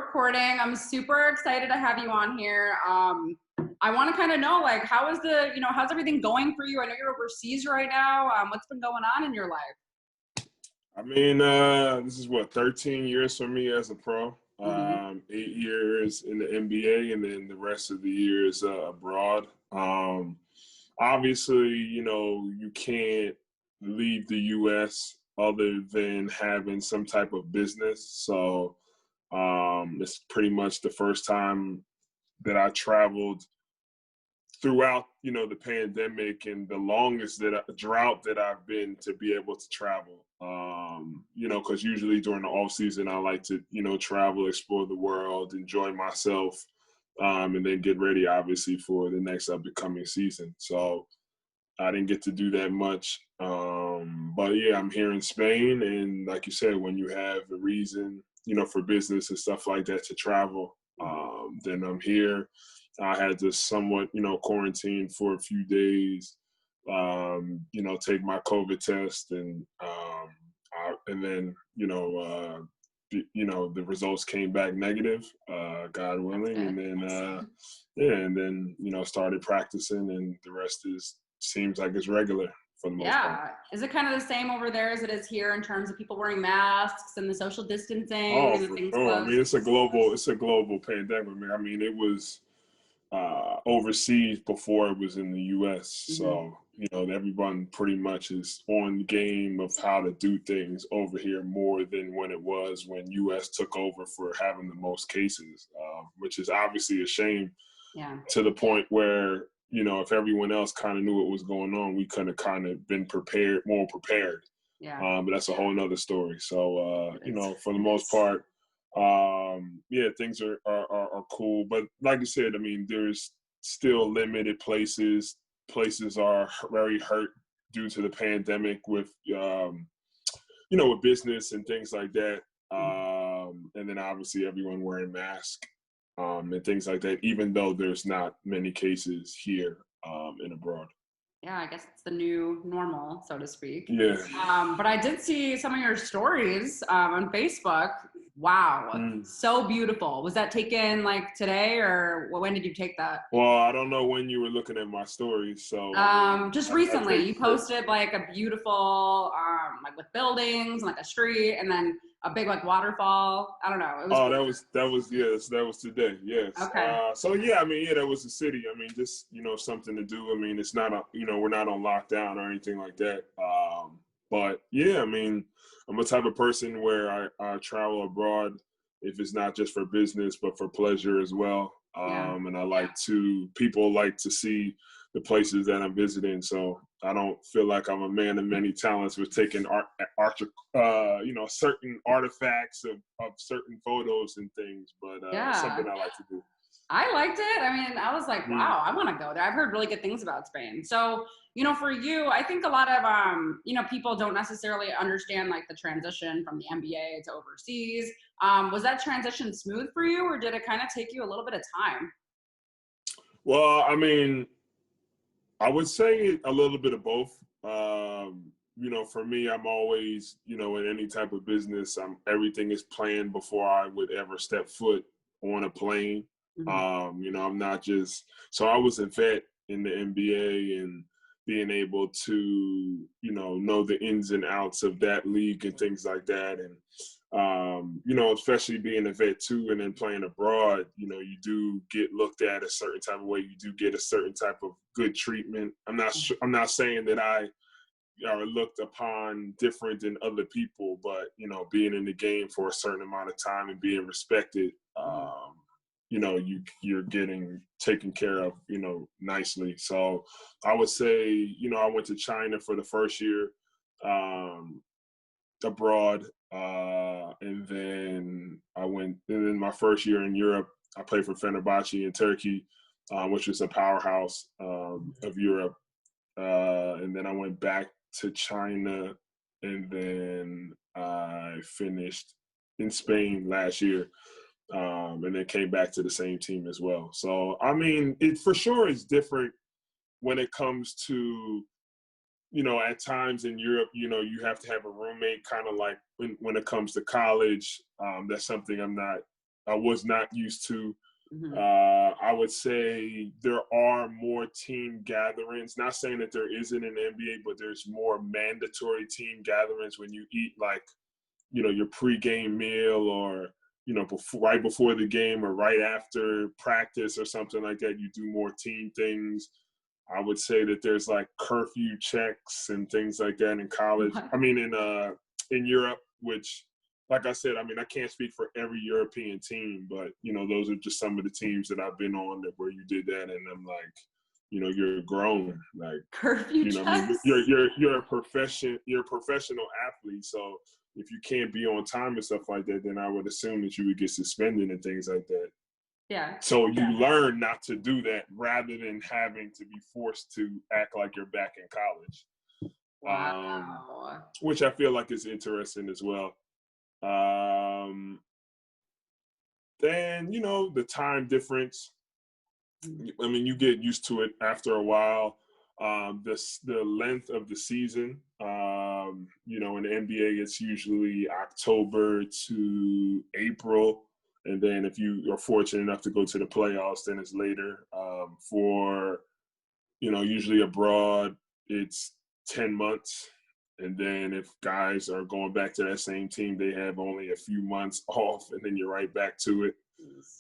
recording. I'm super excited to have you on here. I want to kind of know, like, how's everything going for you? I know you're overseas right now. What's been going on in your life? I mean, this is 13 years for me as a pro. 8 years in the NBA, and then the rest of the years abroad. Obviously, you can't leave the U.S. other than having some type of business. So it's pretty much the first time that I traveled throughout, the pandemic, and the longest drought that I've been to be able to travel. Because usually during the off season, I like to, travel, explore the world, enjoy myself, and then get ready, obviously, for the next upcoming season. So I didn't get to do that much. But yeah, I'm here in Spain. And like you said, when you have a reason, for business and stuff like that to travel, then I'm here. I had to somewhat, quarantine for a few days, take my COVID test, and then, the results came back negative, God willing, and then, started practicing, and the rest seems like it's regular for the most part. Yeah. Is it kind of the same over there as it is here in terms of people wearing masks and the social distancing? Oh, and the things I mean, it's a global pandemic. I mean, it was overseas before it was in the U.S. So, everyone pretty much is on game of how to do things over here more than when it was when U.S. took over for having the most cases, which is obviously a shame. Yeah. To the point where, if everyone else kind of knew what was going on, we could have kind of been more prepared. Yeah. But that's a whole nother story. So, for the most part, things are cool. But like you said, I mean, there's still limited places. Places are very hurt due to the pandemic with, with business and things like that. And then obviously everyone wearing masks and things like that, even though there's not many cases here and abroad. Yeah, I guess it's the new normal, so to speak. Yeah. But I did see some of your stories on Facebook. Wow, so beautiful. Was that taken like today, or when did you take that? Well, I don't know when you were looking at my stories, so. Just recently, you posted like a beautiful, like with buildings and like a street, and then a big like waterfall. I don't know. It was that was today. Yes. Okay. So yeah, I mean, that was the city. I mean, just something to do. I mean, it's not we're not on lockdown or anything like that. But yeah, I mean, I'm a type of person where I travel abroad if it's not just for business but for pleasure as well. And people like to see the places that I'm visiting. So I don't feel like I'm a man of many talents with taking certain artifacts of certain photos and things, but it's something I like to do. I liked it. I mean, I was like, wow, I want to go there. I've heard really good things about Spain. So, for you, I think a lot of, people don't necessarily understand like the transition from the NBA to overseas. Was that transition smooth for you, or did it kind of take you a little bit of time? Well, I mean, I would say a little bit of both. For me, I'm always, in any type of business, everything is planned before I would ever step foot on a plane. I'm not just, so I was a vet in the NBA and being able to, know the ins and outs of that league and things like that. And, especially being a vet too, and then playing abroad, you do get looked at a certain type of way. You do get a certain type of good treatment. I'm not saying that I are looked upon different than other people, but, being in the game for a certain amount of time and being respected, you're getting taken care of, nicely. So I would say, I went to China for the first year abroad. And then my first year in Europe, I played for Fenerbahce in Turkey, which is a powerhouse of Europe. And then I went back to China, and then I finished in Spain last year. And then came back to the same team as well. So, I mean, it for sure is different when it comes to, at times in Europe, you have to have a roommate, kind of like when it comes to college. That's something I'm not I was not used to. Mm-hmm. I would say there are more team gatherings. Not saying that there isn't in the NBA, but there's more mandatory team gatherings when you eat like, your pregame meal or, right before the game or right after practice or something like that. You do more team things. I would say that there's like curfew checks and things like that in college. I mean, in Europe, which, like I said, I mean, I can't speak for every European team, but those are just some of the teams that I've been on where you did that, and I'm like, you're grown, like Curfew checks. I mean, you're a professional athlete, so if you can't be on time and stuff like that, then I would assume that you would get suspended and things like that. Yeah. So you learn not to do that rather than having to be forced to act like you're back in college. Wow. Which I feel like is interesting as well. Then, the time difference. I mean, you get used to it after a while. The length of the season, in the NBA, it's usually October to April. And then if you are fortunate enough to go to the playoffs, then it's later. Usually abroad, it's 10 months. And then if guys are going back to that same team, they have only a few months off, and then you're right back to it,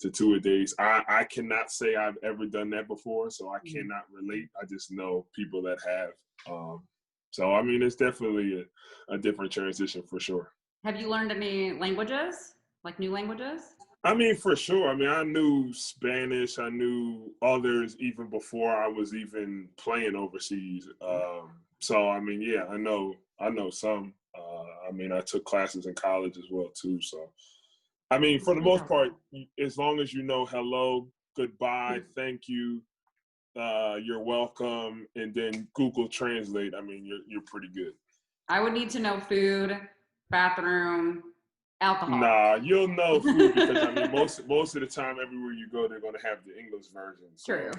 to 2-a-days. I cannot say I've ever done that before, so I cannot relate. I just know people that have. So, I mean, it's definitely a different transition for sure. Have you learned any languages, like new languages? I mean, for sure. I mean, I knew Spanish. I knew others even before I was even playing overseas. So, I mean, yeah, I know some. I mean, I took classes in college as well, too. So, I mean, for the most part, as long as you know hello, goodbye, thank you, you're welcome, and then Google Translate, I mean, you're pretty good. I would need to know food, bathroom, alcohol. Nah, you'll know food because I mean most of the time everywhere you go they're gonna have the English version. So. True.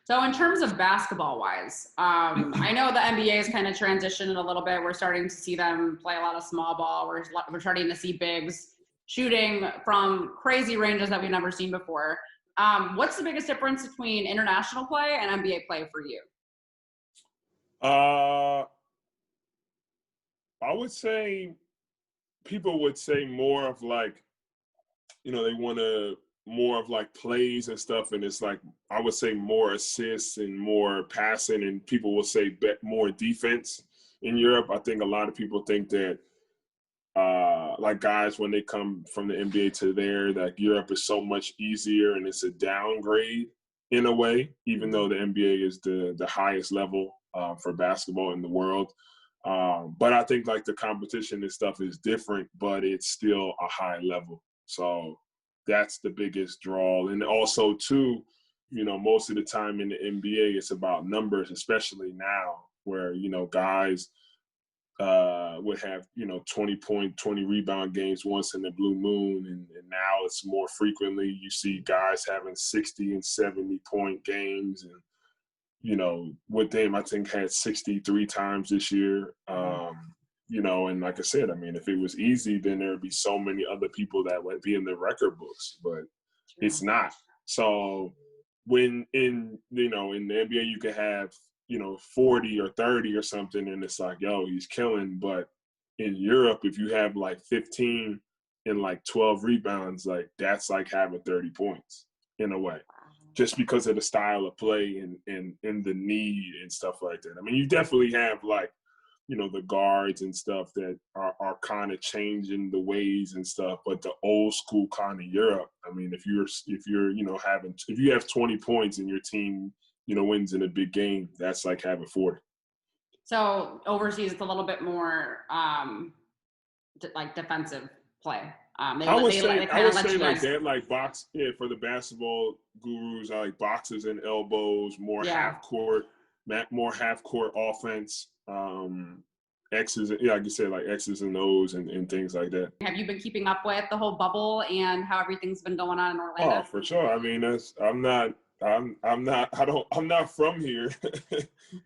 So in terms of basketball wise, I know the NBA has kind of transitioned a little bit. We're starting to see them play a lot of small ball. We're starting to see bigs shooting from crazy ranges that we've never seen before. What's the biggest difference between international play and NBA play for you? I would say people would say more of like, they want to more of like plays and stuff. And it's like, I would say more assists and more passing, and people will say more defense in Europe. I think a lot of people think that like guys, when they come from the NBA to there, that Europe is so much easier and it's a downgrade in a way, even though the NBA is the highest level for basketball in the world. But I think like the competition and stuff is different, but it's still a high level. So that's the biggest draw. And also too, most of the time in the NBA, it's about numbers, especially now where, guys would have, 20 rebound games once in the blue moon. And now it's more frequently you see guys having 60 and 70-point games. And, with them, I think had 63 times this year. And like I said, I mean, if it was easy, then there would be so many other people that would be in the record books, but it's not. So when in the NBA, you could have, 40 or 30 or something, and it's like, yo, he's killing. But in Europe, if you have like 15 and like 12 rebounds, like that's like having 30 points in a way, just because of the style of play and the need and stuff like that. I mean, you definitely have like, the guards and stuff that are kind of changing the ways and stuff, but the old school kind of Europe, I mean, if you have 20 points and your team, wins in a big game, that's like having 40. So overseas, it's a little bit more like defensive play. I would say like that, like box. Yeah, for the basketball gurus, I like boxes and elbows, more half court offense. X's, like you said, like X's and O's and things like that. Have you been keeping up with the whole bubble and how everything's been going on in Orlando? Oh, for sure. I mean, I'm not from here.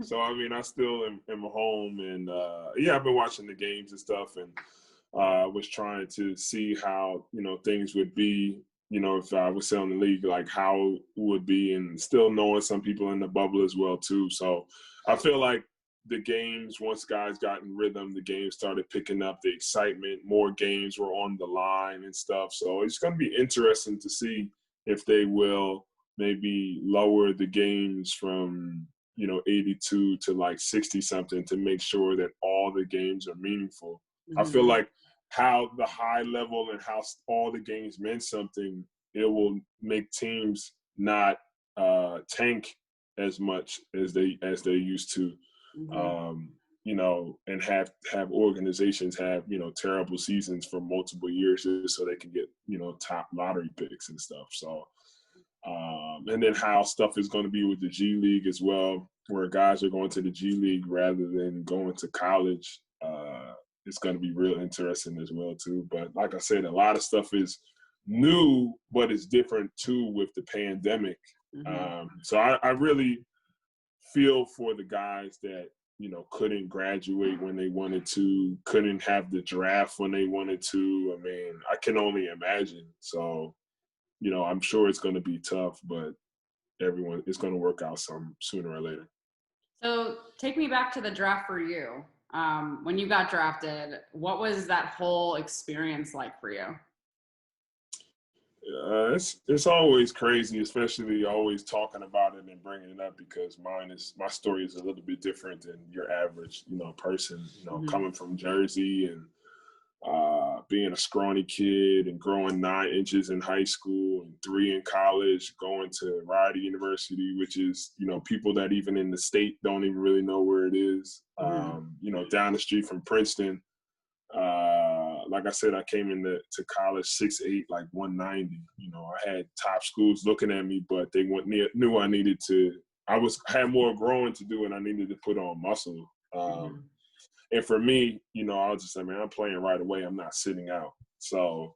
So, I mean, I still am home, and I've been watching the games and stuff, and was trying to see how, things would be if I was still in the league, like how it would be, and still knowing some people in the bubble as well too. So I feel like the games, once guys got in rhythm, the games started picking up the excitement. More games were on the line and stuff. So it's going to be interesting to see if they will maybe lower the games from 82 to like 60 something to make sure that all the games are meaningful. I feel like how the high level and how all the games meant something, it will make teams not tank as much as they used to, and have organizations have terrible seasons for multiple years just so they can get top lottery picks and stuff. So and then how stuff is going to be with the G League as well, where guys are going to the G League rather than going to college. It's going to be real interesting as well too. But like I said, a lot of stuff is new, but it's different too with the pandemic. So I really feel for the guys that couldn't graduate when they wanted to, couldn't have the draft when they wanted to. I mean, I can only imagine. So I'm sure it's going to be tough, but it's going to work out some sooner or later. So take me back to the draft for you. When you got drafted, what was that whole experience like for you? It's always crazy, especially always talking about it and bringing it up, because my story is a little bit different than your average, person, coming from Jersey and being a scrawny kid and growing 9 inches in high school and 3 in college, going to Rider University, which is, people that even in the state don't even really know where it is, down the street from Princeton. Like I said, I came into college 6'8", like 190. I had top schools looking at me, but they knew I needed to. Had more growing to do, and I needed to put on muscle. And for me, I was just like, man, I'm playing right away. I'm not sitting out. So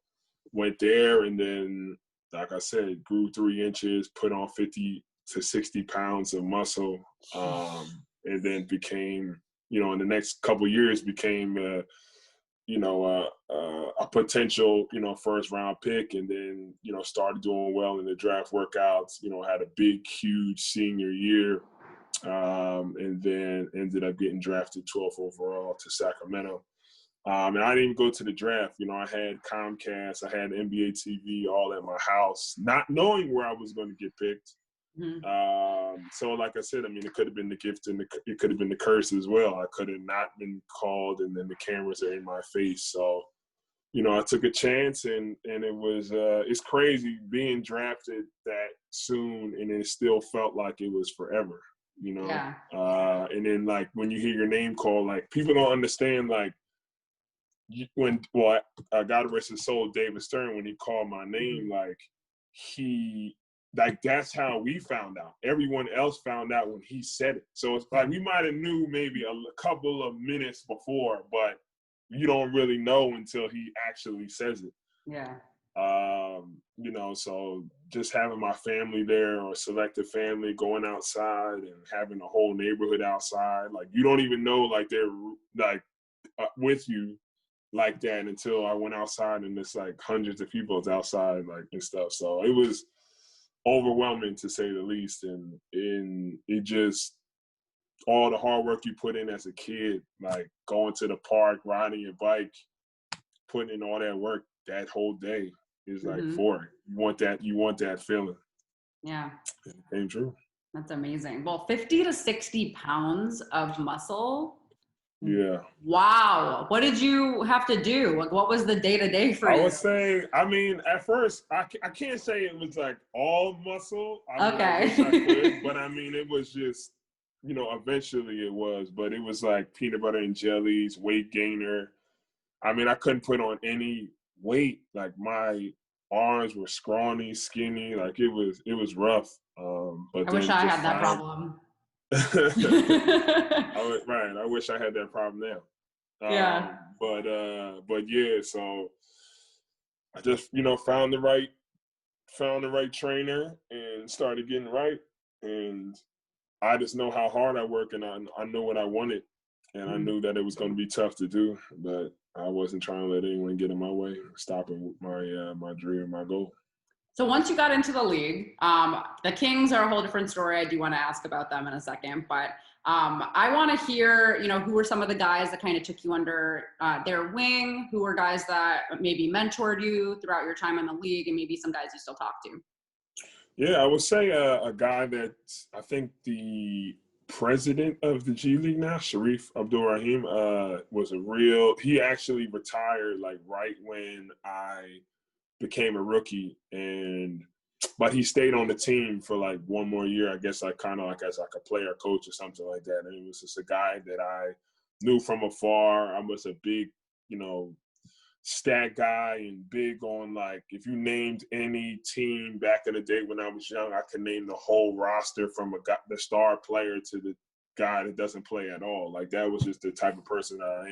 went there, and then, like I said, grew 3 inches, put on 50 to 60 pounds of muscle, and then became, in the next couple of years, became a potential, first round pick, and then, started doing well in the draft workouts, had a big, huge senior year, and then ended up getting drafted 12th overall to Sacramento. And I didn't even go to the draft. I had Comcast, I had NBA TV all at my house, not knowing where I was going to get picked. So like I said, I mean, it could have been the gift and it could have been the curse as well. I could have not been called, and then the cameras are in my face. So, I took a chance, and it was it's crazy being drafted that soon, and it still felt like it was forever. Yeah. And then like when you hear your name called, like people don't understand, like I got rest his soul, David Stern, when he called my name, like that's how we found out. Everyone else found out when he said it. So it's like we might have knew maybe a couple of minutes before, but you don't really know until he actually says it. Yeah. So just having my family there, or selected family, going outside and having a whole neighborhood outside, like you don't even know like they're like with you like that until I went outside, and it's like hundreds of people outside, like, and stuff. So it was overwhelming, to say the least, and it just, all the hard work you put in as a kid, like going to the park, riding your bike, putting in all that work that whole day is like for it. You want that feeling. Yeah. It came true. That's amazing. Well, 50 to 60 pounds of muscle. Yeah. Wow. What did you have to do? Like, what was the day-to-day for you? I would say, I mean, at first, I can't say it was like all muscle. I wish I could, but I mean, it was just, eventually it was, but it was like peanut butter and jellies, weight gainer. I mean, I couldn't put on any weight. Like my arms were scrawny, skinny. Like it was rough. But I wish I had that problem. I wish I had that problem now. Yeah. But yeah, so I just, found the right trainer and started getting right. And I just know how hard I work, and I know what I wanted, and I knew that it was going to be tough to do, but I wasn't trying to let anyone get in my way, stopping my dream, my goal. So once you got into the league, the Kings are a whole different story. I do want to ask about them in a second, but I want to hear, who were some of the guys that kind of took you under their wing, who were guys that maybe mentored you throughout your time in the league, and maybe some guys you still talk to. Yeah, I would say a guy that I think the president of the G League now, Sharif Abdul-Rahim, he actually retired like right when I became a rookie, but he stayed on the team for like one more year, I guess, like kind of like as like a player coach or something like that. And it was just a guy that I knew from afar. I was a big, stat guy and big on, like, if you named any team back in the day when I was young, I could name the whole roster from the star player to the guy that doesn't play at all. Like, that was just the type of person that I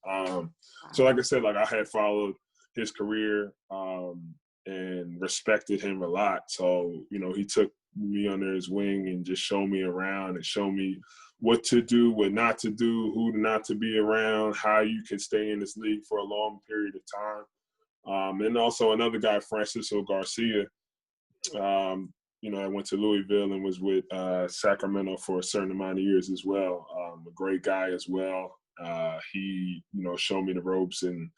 am. So like I said, like, I had followed his career and respected him a lot. So, he took me under his wing and just showed me around and showed me what to do, what not to do, who not to be around, how you can stay in this league for a long period of time. And also another guy, Francisco Garcia, I went to Louisville and was with Sacramento for a certain amount of years as well. A great guy as well. He, showed me the ropes, and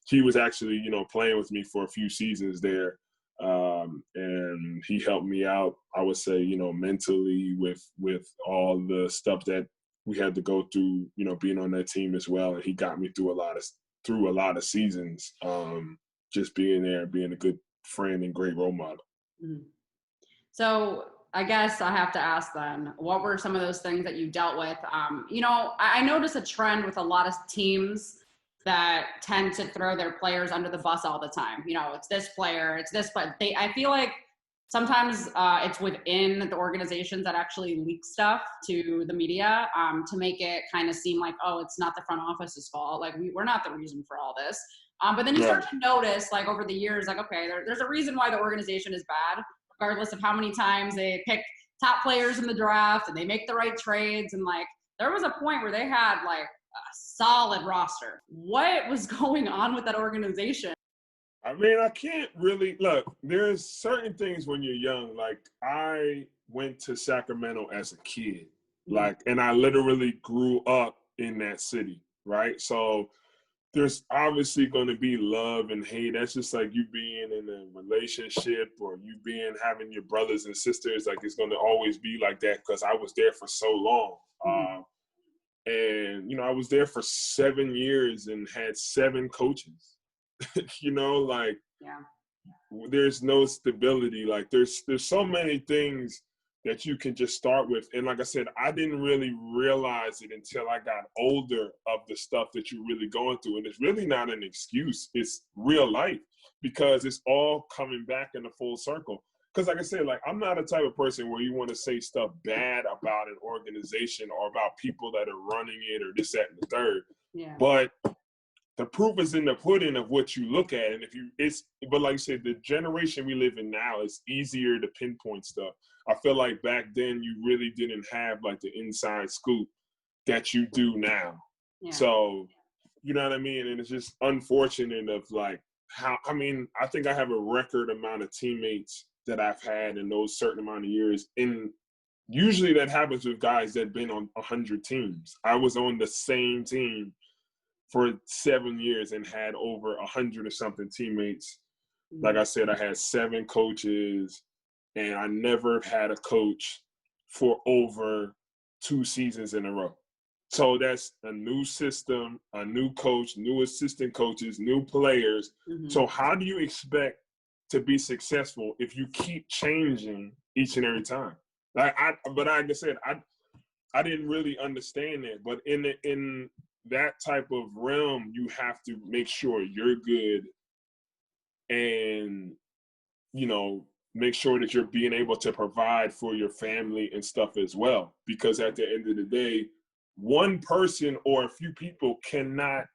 he was actually, playing with me for a few seasons there. And he helped me out, I would say, mentally with all the stuff that we had to go through, being on that team as well. And he got me through a lot of seasons, just being there, being a good friend and great role model. Mm-hmm. So I guess I have to ask then, what were some of those things that you dealt with? I noticed a trend with a lot of teams that tend to throw their players under the bus all the time. It's this player, it's this, but I feel like sometimes it's within the organizations that actually leak stuff to the media to make it kind of seem like, oh, it's not the front office's fault. Like, we're not the reason for all this. But then you start to notice, like, over the years, like, okay, there's a reason why the organization is bad, regardless of how many times they pick top players in the draft and they make the right trades. And, like, there was a point where they had, like, a solid roster. What was going on with that organization? I mean, I can't really look. There's certain things when you're young. Like, I went to Sacramento as a kid, and I literally grew up in that city, right? So there's obviously going to be love and hate. That's just like you being in a relationship or you having your brothers and sisters. Like, it's going to always be like that because I was there for so long. And, I was there for 7 years and had 7 coaches. There's no stability. Like, there's so many things that you can just start with. And like I said, I didn't really realize it until I got older of the stuff that you're really going through. And it's really not an excuse. It's real life because it's all coming back in a full circle. Because like I said, like, I'm not a type of person where you want to say stuff bad about an organization or about people that are running it or this, that, and the third. Yeah. But the proof is in the pudding of what you look at. And but like you said, the generation we live in now, it's easier to pinpoint stuff. I feel like back then you really didn't have like the inside scoop that you do now. Yeah. So, you know what I mean? And it's just unfortunate of like I think I have a record amount of teammates that I've had in those certain amount of years. And usually that happens with guys that have been on 100 teams. I was on the same team for 7 years and had over 100 or something teammates. Like I said, I had 7 coaches, and I never had a coach for over 2 seasons in a row. So that's a new system, a new coach, new assistant coaches, new players. Mm-hmm. So how do you expect to be successful if you keep changing each and every time? Like I said, I didn't really understand that. But in that type of realm, you have to make sure you're good and, make sure that you're being able to provide for your family and stuff as well. Because at the end of the day, one person or a few people cannot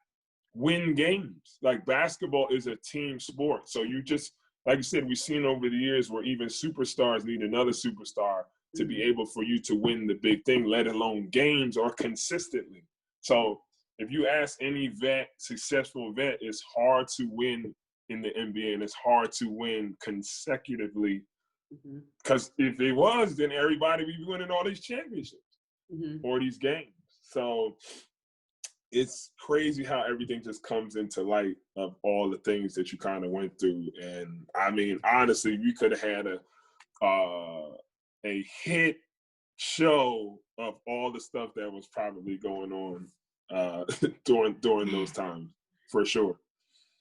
win games. Like, basketball is a team sport. So you just, like you said, we've seen over the years where even superstars need another superstar to be able for you to win the big thing, let alone games or consistently. So if you ask any successful vet, it's hard to win in the NBA, and it's hard to win consecutively. Mm-hmm. Because if it was, then everybody would be winning all these championships or these games. So it's crazy how everything just comes into light of all the things that you kind of went through. And I mean, honestly, we could have had a hit show of all the stuff that was probably going on during those times, for sure.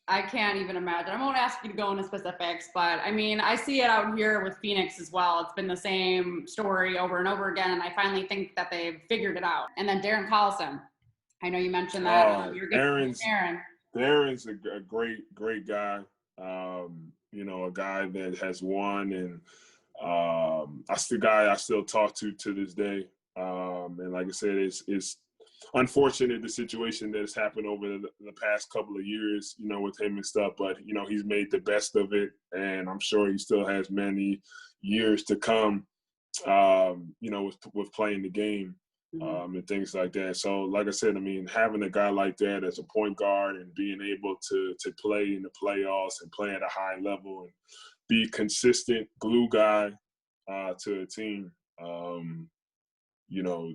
I can't even imagine. I won't ask you to go into specifics, but I mean, I see it out here with Phoenix as well. It's been the same story over and over again, and I finally think that they've figured it out. And then Darren Collison, I know you mentioned that. You're good with Darren. Darren's a great guy. You know, a guy that has won, and that's the guy I still talk to this day. And like I said, it's unfortunate the situation that has happened over the past couple of years, you know, with him and stuff. But you know, he's made the best of it, and I'm sure he still has many years to come. You know, with playing the game. And things like that. So, like I said, I mean, having a guy like that as a point guard and being able to play in the playoffs and play at a high level and be consistent glue guy to a team, you know,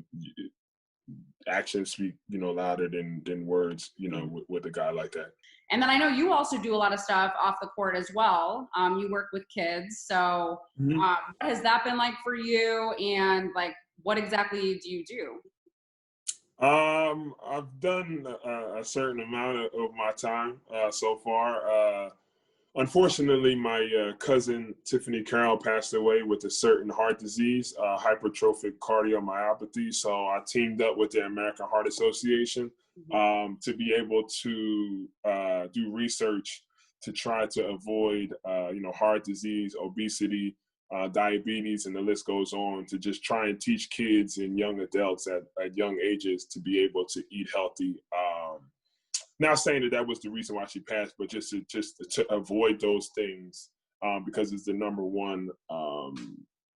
actions speak, you know, louder than words, you know, with a guy like that. And then I know you also do a lot of stuff off the court as well. You work with kids. So what has that been like for you? And like, what exactly do you do? I've done a certain amount of my time so far. Unfortunately, my cousin Tiffany Carroll passed away with a certain heart disease, hypertrophic cardiomyopathy. So I teamed up with the American Heart Association to be able to do research to try to avoid, you know, heart disease, obesity, diabetes, and the list goes on, to just try and teach kids and young adults at young ages to be able to eat healthy. Not saying that was the reason why she passed, but just to avoid those things, because it's the number one,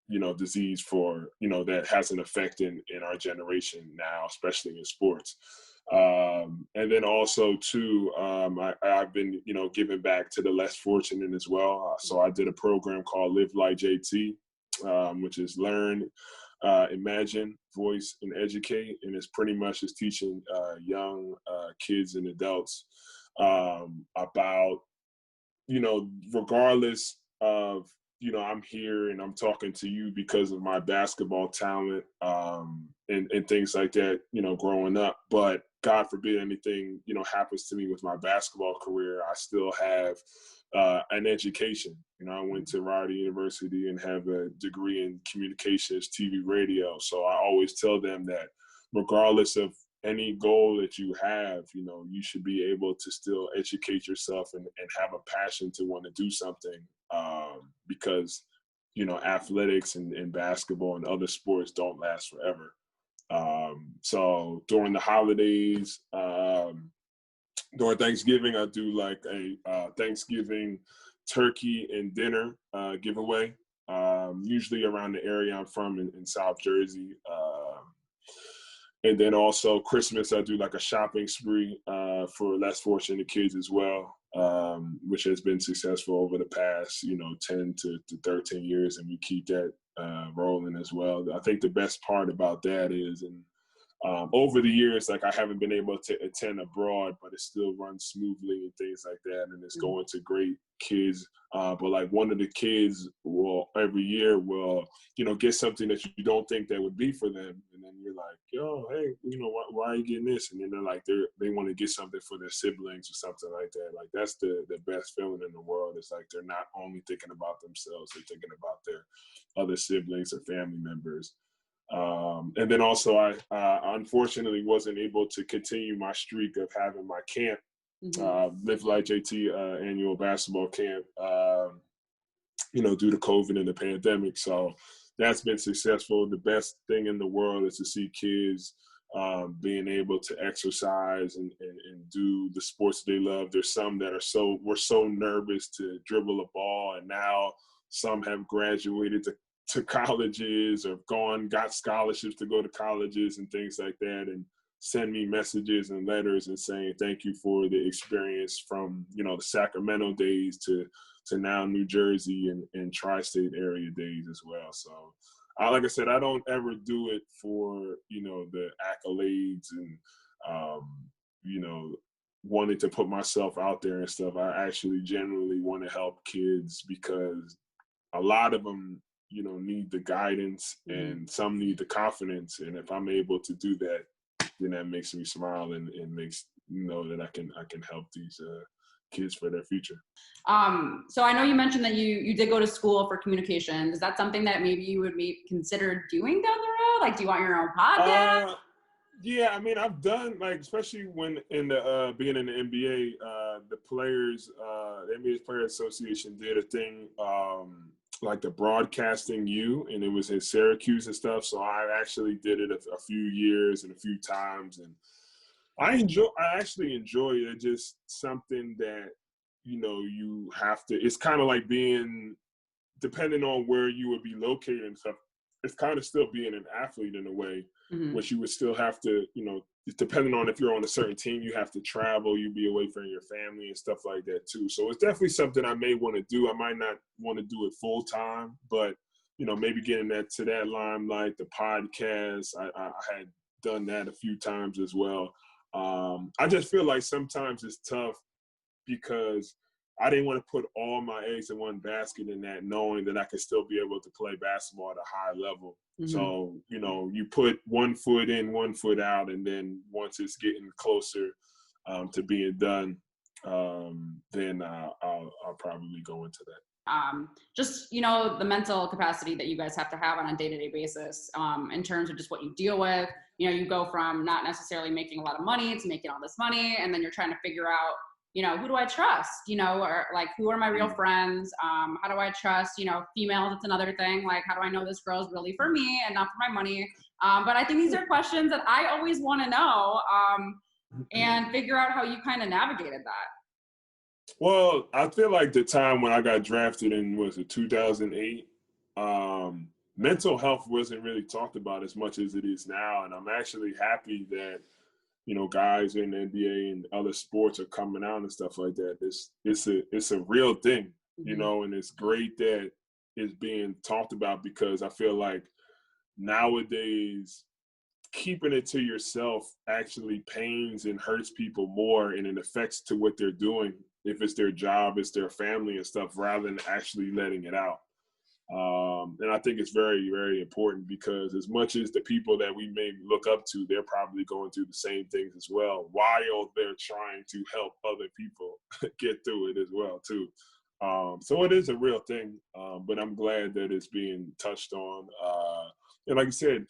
you know, disease for, you know, that has an effect in our generation now, especially in sports. And then also too, I've been, you know, giving back to the less fortunate as well. So I did a program called Limelight, which is learn, imagine, voice, and educate. And it's pretty much just teaching young kids and adults about, you know, regardless of, you know, I'm here and I'm talking to you because of my basketball talent and things like that, you know, growing up. But God forbid anything, you know, happens to me with my basketball career, I still have an education. You know, I went to Rider University and have a degree in communications, TV, radio. So I always tell them that regardless of any goal that you have, you know, you should be able to still educate yourself and have a passion to want to do something, because, you know, athletics and basketball and other sports don't last forever. So during the holidays, during Thanksgiving, I do like a Thanksgiving turkey and dinner giveaway, usually around the area I'm from in South Jersey. And then also Christmas, I do like a shopping spree for less fortunate kids as well, which has been successful over the past, you know, 10 to 13 years. And we keep that rolling as well. I think the best part about that is, and over the years, like I haven't been able to attend abroad, but it still runs smoothly and things like that. And it's going to great kids. But like one of the kids will every year will, you know, get something that you don't think that would be for them. And then you're like, yo, hey, you know, why are you getting this? And then they're like, they want to get something for their siblings or something like that. Like that's the best feeling in the world. It's like they're not only thinking about themselves, they're thinking about their other siblings or family members. And then also I unfortunately wasn't able to continue my streak of having my camp, Live Like JT annual basketball camp, you know, due to COVID and the pandemic. So that's been successful. The best thing in the world is to see kids being able to exercise and do the sports they love. There's some that we're so nervous to dribble a ball, and now some have graduated to colleges or got scholarships to go to colleges and things like that. And send me messages and letters and saying thank you for the experience from, you know, the Sacramento days to now New Jersey and tri-state area days as well. So like I said, I don't ever do it for, you know, the accolades and, you know, wanting to put myself out there and stuff. I actually genuinely want to help kids because a lot of them, you know, need the guidance and some need the confidence. And if I'm able to do that, then that makes me smile and makes you know that I can help these kids for their future. So I know you mentioned that you did go to school for communication. Is that something that maybe you would consider doing down the road? Like, do you want your own podcast? Yeah, I mean, I've done, like, especially when in the being in the NBA, the players, the NBA Players Association did a thing like the Broadcasting U, and it was in Syracuse and stuff. So I actually did it a few years and a few times, and I actually enjoy it. It's just something that, you know, you have to. It's kind of like being, depending on where you would be located and stuff. It's kind of still being an athlete in a way, which you would still have to, you know, depending on if you're on a certain team, you have to travel, you be away from your family and stuff like that too. So it's definitely something I may want to do. I might not want to do it full time, but, you know, maybe getting to that limelight, the podcast, I had done that a few times as well. I just feel like sometimes it's tough because I didn't want to put all my eggs in one basket in that, knowing that I could still be able to play basketball at a high level. So, you know, you put one foot in, one foot out, and then once it's getting closer to being done, then I'll probably go into that. Just, you know, the mental capacity that you guys have to have on a day-to-day basis in terms of just what you deal with. You know, you go from not necessarily making a lot of money to making all this money, and then you're trying to figure out, you know, who do I trust? You know, or like, who are my real friends? How do I trust, you know, females? It's another thing. Like, how do I know this girl is really for me and not for my money? But I think these are questions that I always want to know and figure out how you kind of navigated that. Well, I feel like the time when I got drafted in, was it 2008? Mental health wasn't really talked about as much as it is now. And I'm actually happy that, you know, guys in the NBA and other sports are coming out and stuff like that. It's a real thing, you know, and it's great that it's being talked about, because I feel like nowadays keeping it to yourself actually pains and hurts people more, and it affects to what they're doing, if it's their job, it's their family and stuff, rather than actually letting it out. And I think it's very, very important, because as much as the people that we may look up to, they're probably going through the same things as well, while they're trying to help other people get through it as well too. So it is a real thing, but I'm glad that it's being touched on. And like I said,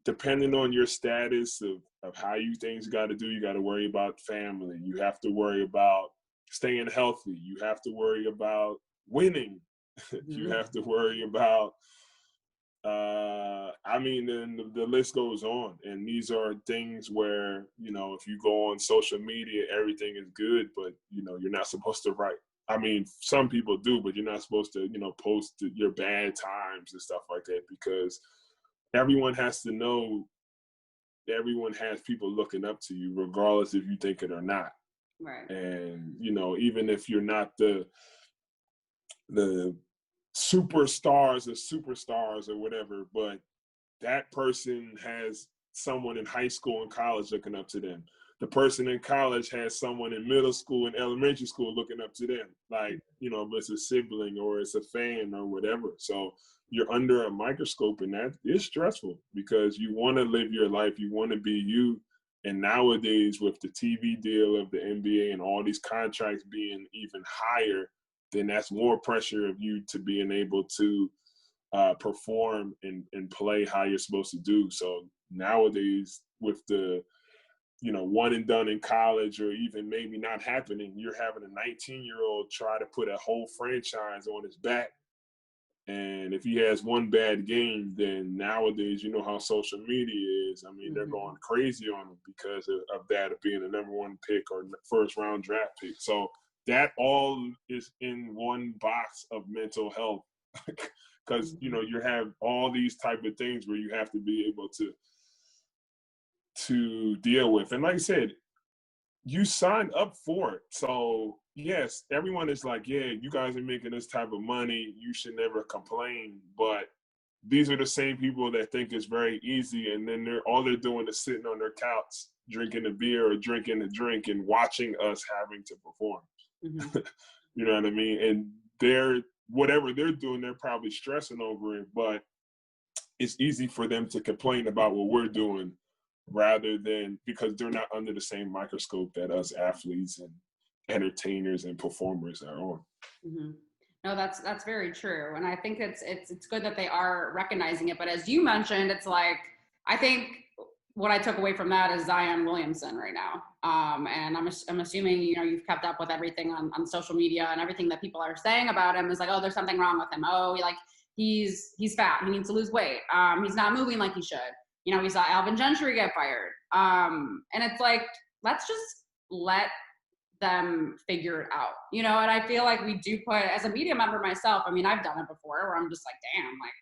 depending on your status of how you things got to do, you got to worry about family. You have to worry about staying healthy. You have to worry about winning. You have to worry about, I mean, then the list goes on. And these are things where, you know, if you go on social media, everything is good, but, you know, you're not supposed to write. I mean, some people do, but you're not supposed to, you know, post your bad times and stuff like that, because everyone has to know, everyone has people looking up to you, regardless if you think it or not. Right. And, you know, even if you're not the superstars or whatever, but that person has someone in high school and college looking up to them. The person in college has someone in middle school and elementary school looking up to them. Like, you know, if it's a sibling or it's a fan or whatever. So you're under a microscope, and that is stressful, because you want to live your life. You want to be you. And nowadays, with the TV deal of the NBA and all these contracts being even higher, then that's more pressure of you to being able to perform and play how you're supposed to do. So nowadays, with the, you know, one and done in college, or even maybe not happening, you're having a 19-year-old try to put a whole franchise on his back. And if he has one bad game, then nowadays, you know how social media is. I mean, they're going crazy on him because of that, of being a number one pick or first round draft pick. So that all is in one box of mental health, because, you know, you have all these type of things where you have to be able to to deal with. And like I said, you signed up for it. So yes, everyone is like, yeah, you guys are making this type of money, you should never complain. But these are the same people that think it's very easy, and then all they're doing is sitting on their couch drinking a beer or drinking a drink and watching us having to perform. Mm-hmm. You know what I mean? And whatever they're doing, they're probably stressing over it, but it's easy for them to complain about what we're doing rather than, because they're not under the same microscope that us athletes and entertainers and performers are on. Mm-hmm. No, that's very true. And I think it's good that they are recognizing it. But as you mentioned, it's like, I think what I took away from that is Zion Williamson right now. And I'm assuming, you know, you've kept up with everything on social media, and everything that people are saying about him is like, oh, there's something wrong with him. Oh, like he's fat. He needs to lose weight. He's not moving like he should. You know, we saw Alvin Gentry get fired. And it's like, let's just let them figure it out, you know. And I feel like we do put, as a media member myself, I mean, I've done it before where I'm just like, damn, like,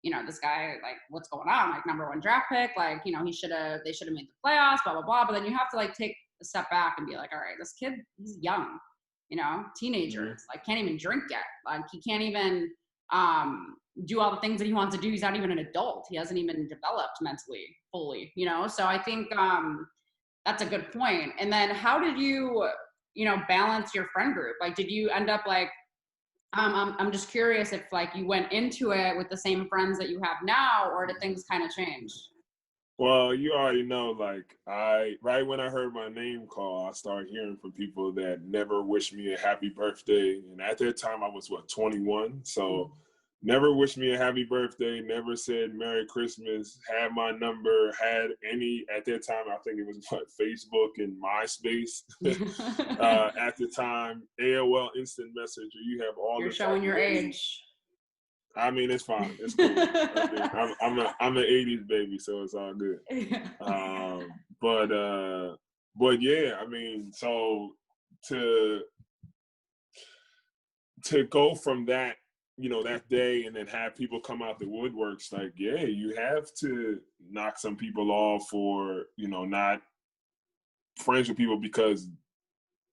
you know, this guy, like, what's going on? Like, #1 draft pick, like, you know, they should have made the playoffs, blah, blah, blah. But then you have to like take a step back and be like, all right, this kid, he's young, you know, teenager, like can't even drink yet. Like he can't even do all the things that he wants to do. He's not even an adult. He hasn't even developed mentally fully, you know? So I think that's a good point. And then how did you know, balance your friend group? Like, did you end up like, I'm just curious if like you went into it with the same friends that you have now, or did things kind of change? Well, you already know, like right when I heard my name call, I started hearing from people that never wished me a happy birthday. And at that time I was 21. So never wished me a happy birthday, never said Merry Christmas, had my number, had any, at that time, I think it was Facebook and MySpace. At the time, AOL Instant Messenger, you have all You're showing your age. I mean, it's fine. It's cool. I'm an 80s baby, so it's all good. But yeah, I mean, so to go from that, you know, that day, and then have people come out the woodworks, like, yeah, you have to knock some people off, or, you know, not friends with people because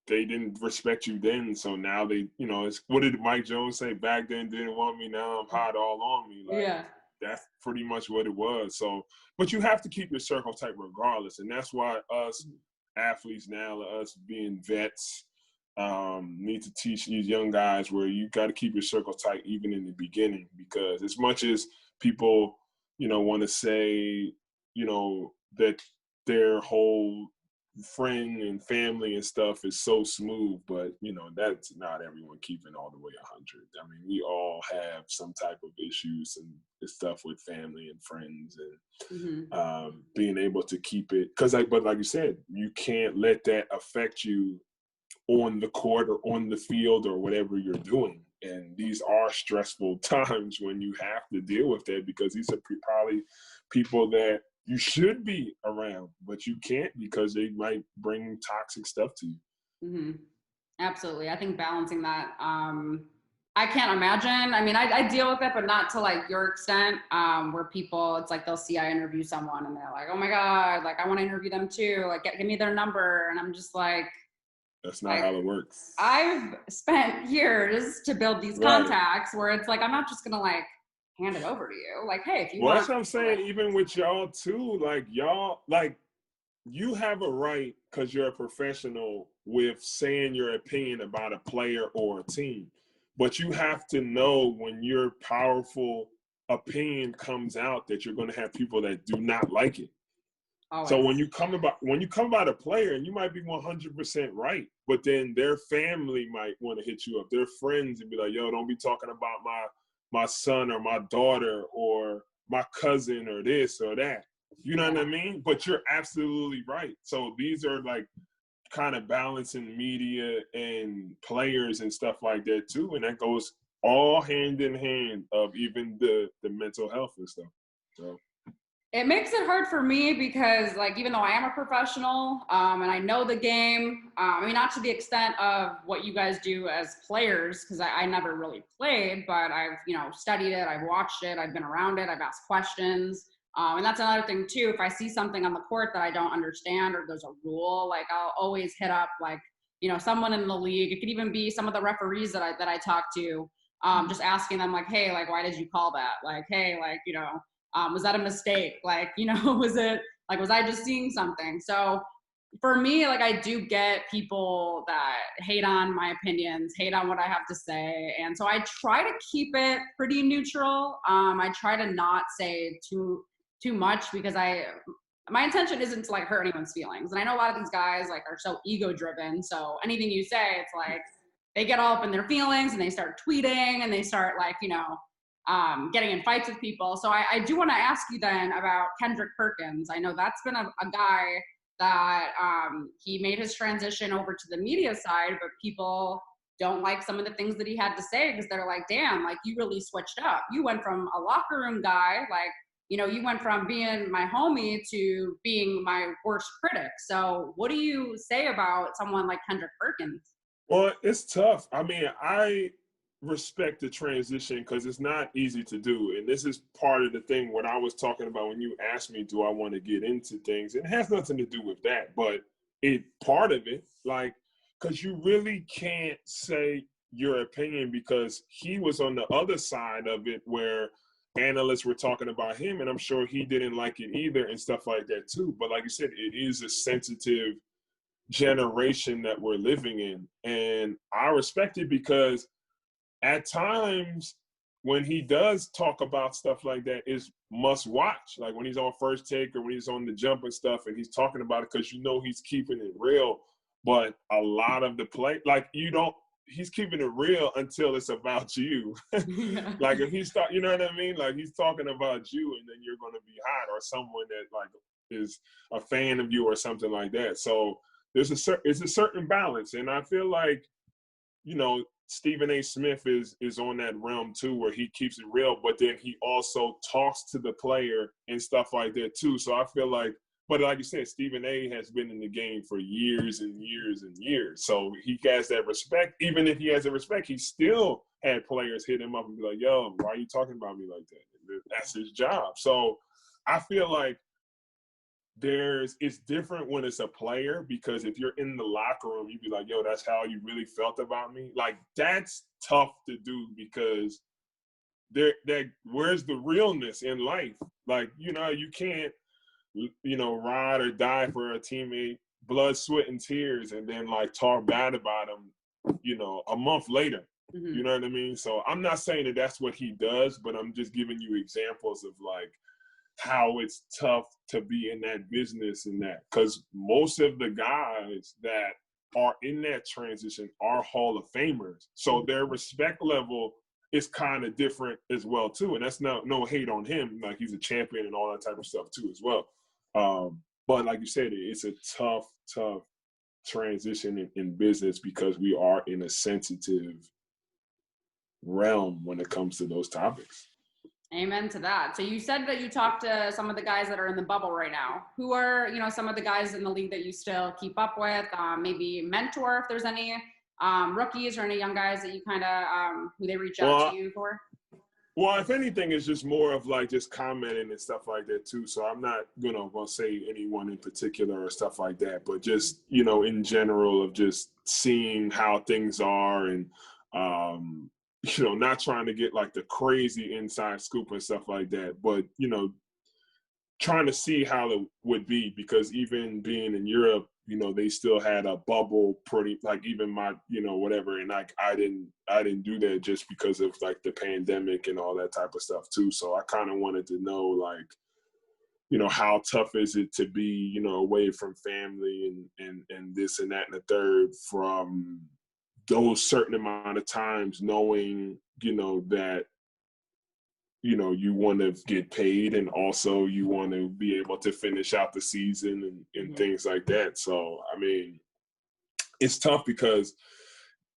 they didn't respect you then. So now they, you know, it's, what did Mike Jones say? Back then didn't want me, now I'm hot all on me. Like, yeah, that's pretty much what it was. So, but you have to keep your circle tight regardless. And that's why us athletes now, us being vets, need to teach these young guys where you got to keep your circle tight even in the beginning, because as much as people, you know, want to say, you know, that their whole friend and family and stuff is so smooth, but, you know, that's not everyone keeping all the way 100. I mean, we all have some type of issues and stuff with family and friends, and being able to keep it, but like you said, you can't let that affect you on the court or on the field or whatever you're doing. And these are stressful times when you have to deal with that, because these are probably people that you should be around, but you can't because they might bring toxic stuff to you. Mm-hmm. Absolutely. I think balancing that, I can't imagine. I mean, I deal with it, but not to like your extent, where people, it's like they'll see I interview someone and they're like, oh my God, like I want to interview them too. Like, give me their number. And I'm just like, that's not how it works. I've spent years to build these contacts where it's like, I'm not just going to like hand it over to you. Like, hey, if you want. That's what I'm saying. Even with y'all too, like y'all, like you have a right, because you're a professional, with saying your opinion about a player or a team. But you have to know when your powerful opinion comes out that you're going to have people that do not like it. Always. So when you come about a player, and you might be 100% right, but then their family might want to hit you up, their friends, and be like, yo, don't be talking about my son or my daughter or my cousin or this or that. You know what I mean? But you're absolutely right. So these are like kind of balancing media and players and stuff like that too. And that goes all hand in hand of even the mental health and stuff. So it makes it hard for me because, like, even though I am a professional and I know the game, I mean, not to the extent of what you guys do as players, because I never really played, but I've, you know, studied it, I've watched it, I've been around it, I've asked questions. And that's another thing too. If I see something on the court that I don't understand, or there's a rule, like I'll always hit up like, someone in the league. It could even be some of the referees that I talk to, just asking them like, hey, like, why did you call that? Like, hey, like, was that a mistake? Like, was I just seeing something? So for me, like, I do get people that hate on my opinions, hate on what I have to say. And so I try to keep it pretty neutral. I try to not say too much, because my intention isn't to like hurt anyone's feelings. And I know a lot of these guys like are so ego driven. So anything you say, it's like they get all up in their feelings and they start tweeting and they start like, getting in fights with people. So I do want to ask you then about Kendrick Perkins. I know that's been a guy that he made his transition over to the media side, but people don't like some of the things that he had to say, because they're like, damn, like you really switched up. You went from a locker room guy, like, you went from being my homie to being my worst critic. So what do you say about someone like Kendrick Perkins? Well, it's tough. I mean, I respect the transition because it's not easy to do. And this is part of the thing what I was talking about when you asked me, do I want to get into things? It has nothing to do with that, but part of it, like, because you really can't say your opinion, because he was on the other side of it where analysts were talking about him, and I'm sure he didn't like it either and stuff like that too. But like you said, it is a sensitive generation that we're living in. And I respect it because at times when he does talk about stuff like that, is must watch. Like when he's on First Take or when he's on The Jump and stuff, and he's talking about it, because he's keeping it real. But a lot of the play, like he's keeping it real until it's about you. Like if he start, you know what I mean? Like he's talking about you, and then you're going to be hot, or someone that like is a fan of you or something like that. So it's a certain balance. And I feel like, Stephen A. Smith is on that realm too, where he keeps it real, but then he also talks to the player and stuff like that too. So I feel like, but like you said, Stephen A. has been in the game for years and years and years. So he has that respect. Even if he has a respect, he still had players hit him up and be like, yo, why are you talking about me like that? That's his job. So I feel like it's different when it's a player, because if you're in the locker room, you'd be like, yo, that's how you really felt about me. Like that's tough to do, because where's the realness in life? Like, you can't, ride or die for a teammate, blood, sweat, and tears, and then like talk bad about him, a month later. Mm-hmm. You know what I mean? So I'm not saying that that's what he does, but I'm just giving you examples of like how it's tough to be in that business, and that, because most of the guys that are in that transition are Hall of Famers. So their respect level is kind of different as well too. And that's no hate on him. Like he's a champion and all that type of stuff too as well. But like you said, it's a tough transition in business, because we are in a sensitive realm when it comes to those topics. Amen to that. So you said that you talked to some of the guys that are in the bubble right now. Who are, some of the guys in the league that you still keep up with? Maybe mentor if there's any rookies or any young guys that you kind of, who they reach out to you for? Well, if anything, it's just more of like just commenting and stuff like that too. So I'm not gonna say anyone in particular or stuff like that, but just, in general of just seeing how things are, and not trying to get like the crazy inside scoop and stuff like that, but, trying to see how it would be, because even being in Europe, they still had a bubble pretty, like even my, whatever. And like, I didn't do that just because of like the pandemic and all that type of stuff too. So I kind of wanted to know, like, how tough is it to be, away from family and this and that and the third, from those certain amount of times, knowing, that, you want to get paid, and also you want to be able to finish out the season and things like that. So, I mean, it's tough, because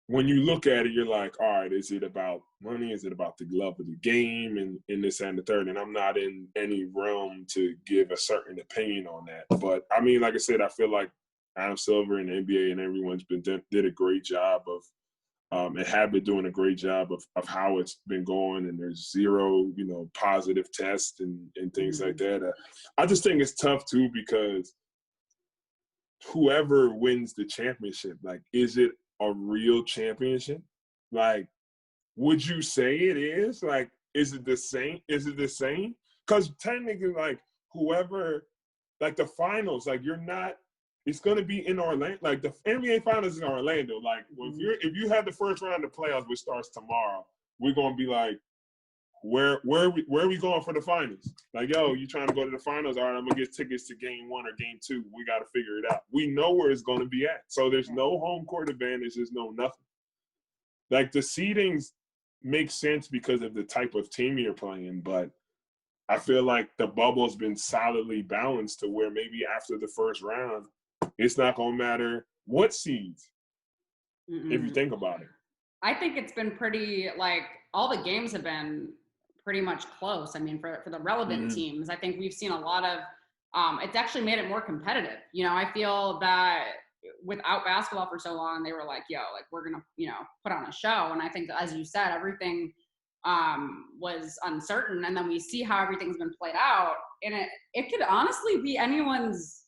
when you look at it, you're like, all right, is it about money? Is it about the love of the game and this and the third? And I'm not in any realm to give a certain opinion on that. But I mean, like I said, I feel like Adam Silver and the NBA and everyone's did a great job and have been doing a great job of how it's been going, and there's zero, positive tests and things like that. I just think it's tough too, because whoever wins the championship, like, is it a real championship? Like, would you say it is? Like, is it the same? Because technically, like, whoever, like, the finals, like, it's going to be in Orlando. Like, the NBA finals is in Orlando. Like, if you have the first round of playoffs, which starts tomorrow, we're going to be like, where are we going for the finals? Like, yo, you trying to go to the finals? All right, I'm going to get tickets to game 1 or game 2. We got to figure it out. We know where it's going to be at. So there's no home court advantage. There's no nothing. Like, the seedings make sense because of the type of team you're playing, but I feel like the bubble's been solidly balanced to where maybe after the first round, it's not going to matter what seeds, if you think about it. I think it's been pretty, like, all the games have been pretty much close. I mean, for the relevant teams, I think we've seen a lot of, it's actually made it more competitive. I feel that without basketball for so long, they were like, yo, like, we're going to, put on a show. And I think, as you said, everything was uncertain. And then we see how everything's been played out. And it could honestly be anyone's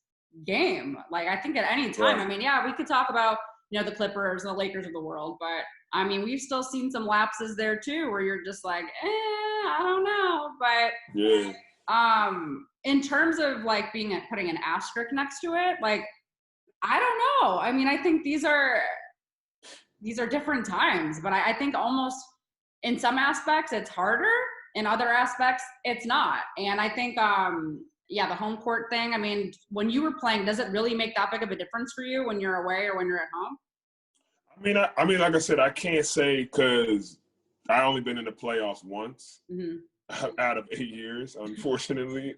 game. Like, I think at any time, I mean, yeah, we could talk about, the Clippers and the Lakers of the world, but I mean, we've still seen some lapses there too, where you're just like, I don't know. But in terms of like putting an asterisk next to it, like, I don't know. I mean, I think these are different times, but I think almost in some aspects it's harder, in other aspects it's not. And I think the home court thing, I mean, when you were playing, does it really make that big of a difference for you when you're away or when you're at home? I mean, like I said, I can't say, because I only been in the playoffs once out of 8 years, unfortunately.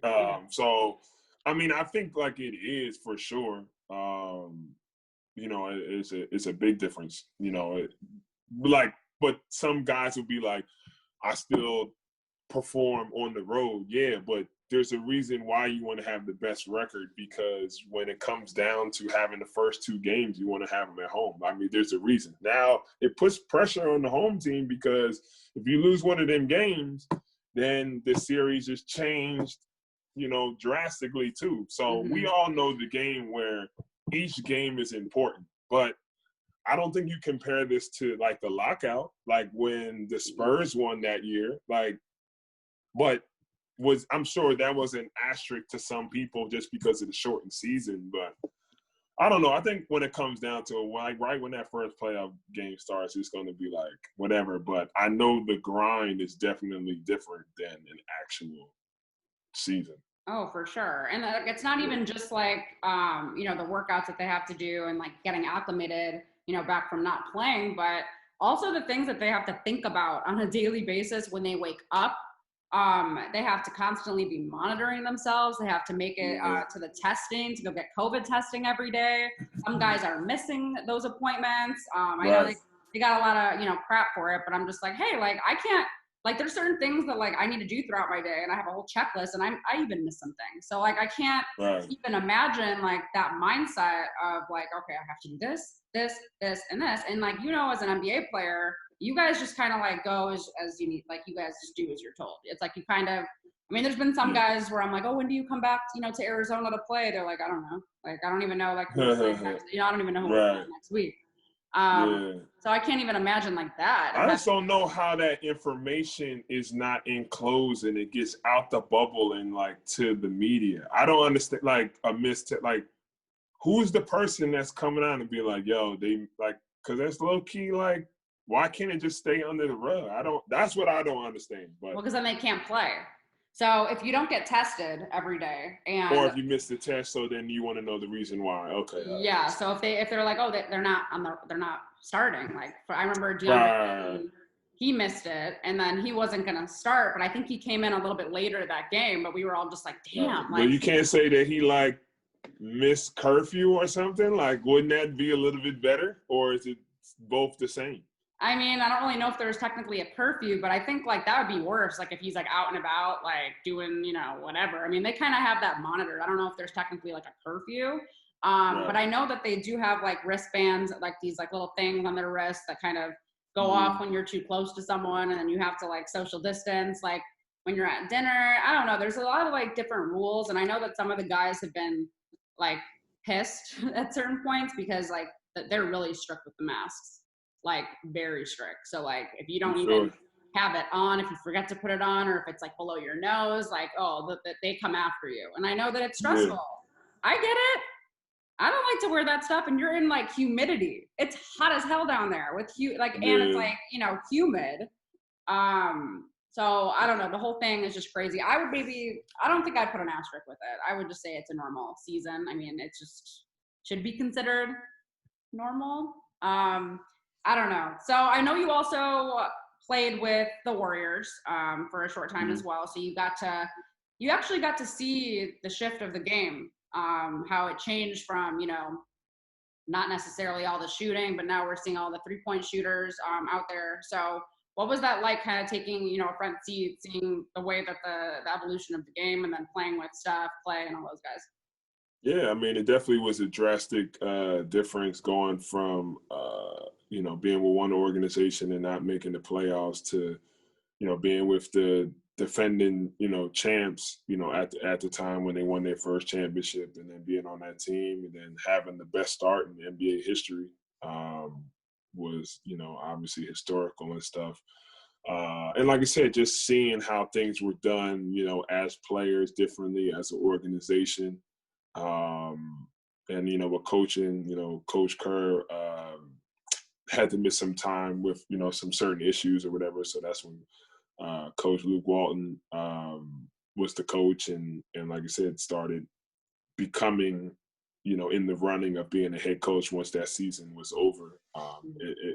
So, I mean, I think like it is for sure. It's a big difference. But some guys would be like, I still perform on the road, yeah, but there's a reason why you want to have the best record, because when it comes down to having the first 2 games, you want to have them at home. I mean, there's a reason. Now, it puts pressure on the home team, because if you lose one of them games, then the series is changed, drastically too. So we all know the game where each game is important, but I don't think you compare this to like the lockout, like when the Spurs won that year, I'm sure that was an asterisk to some people just because of the shortened season. But I don't know. I think when it comes down to it, like right when that first playoff game starts, it's going to be like whatever. But I know the grind is definitely different than an actual season. Oh, for sure. And it's not even just like, the workouts that they have to do and like getting acclimated, back from not playing, but also the things that they have to think about on a daily basis when they wake up. They have to constantly be monitoring themselves. They have to make it to the testing, to go get COVID testing every day. Some guys are missing those appointments. I know they got a lot of, crap for it, but I'm just like, hey, like, I can't, like, there's certain things that like I need to do throughout my day, and I have a whole checklist, and I even miss some things. So like, I can't even imagine like that mindset of like, okay, I have to do this, and this. And like, as an NBA player, you guys just kind of like go as you need, like you guys just do as you're told. It's like you kind of, I mean, there's been some guys where I'm like, oh, when do you come back, to Arizona to play? They're like, I don't know. Like, I don't even know, like, who's playing next, I don't even know who we're playing next week. So I can't even imagine like that. I just don't know how that information is not enclosed and it gets out the bubble and like to the media. I don't understand, like who's the person that's coming out and be like, yo, they like, cause that's low key, like, why can't it just stay under the rug? That's what I don't understand. But well, because then they can't play. So if you don't get tested every day, or if you miss the test, so then you want to know the reason why. Okay. Yeah. So if they're like, oh, they're not starting. Like, I remember he missed it, and then he wasn't gonna start. But I think he came in a little bit later that game. But we were all just like, damn. Well, you can't say that he like missed curfew or something. Like, wouldn't that be a little bit better, or is it both the same? I mean, I don't really know if there's technically a curfew, but I think like that would be worse. Like if he's like out and about, like doing, whatever. I mean, they kind of have that monitored. I don't know if there's technically like a curfew, but I know that they do have like wristbands, like these like little things on their wrists that kind of go off when you're too close to someone, and then you have to like social distance, like when you're at dinner. I don't know. There's a lot of like different rules, and I know that some of the guys have been like pissed at certain points because like they're really strict with the masks, like very strict. So like if you don't even have it on, if you forget to put it on, or if it's like below your nose, like they come after you. And I know that it's stressful. Yeah. I get it. I don't like to wear that stuff, and you're in like humidity. It's hot as hell down there with and it's like, you know, humid. So I don't know. The whole thing is just crazy. I don't think I'd put an asterisk with it. I would just say it's a normal season. I mean, it just should be considered normal. I don't know. So I know you also played with the Warriors for a short time as well. So you actually got to see the shift of the game, how it changed from, you know, not necessarily all the shooting, but now we're seeing all the 3-point shooters out there. So what was that like, kind of taking, you know, a front seat, seeing the way that the evolution of the game, and then playing with Steph, Clay, and all those guys? Yeah, I mean, it definitely was a drastic difference going from, you know, being with one organization and not making the playoffs to, you know, being with the defending, you know, champs, you know, at the time when they won their first championship, and then being on that team and then having the best start in NBA history was, you know, obviously historical and stuff. And like I said, just seeing how things were done, you know, as players differently, as an organization. And, you know, with coaching, you know, Coach Kerr had to miss some time with, you know, some certain issues or whatever. So that's when Coach Luke Walton was the coach, and like I said, started becoming, you know, in the running of being a head coach once that season was over,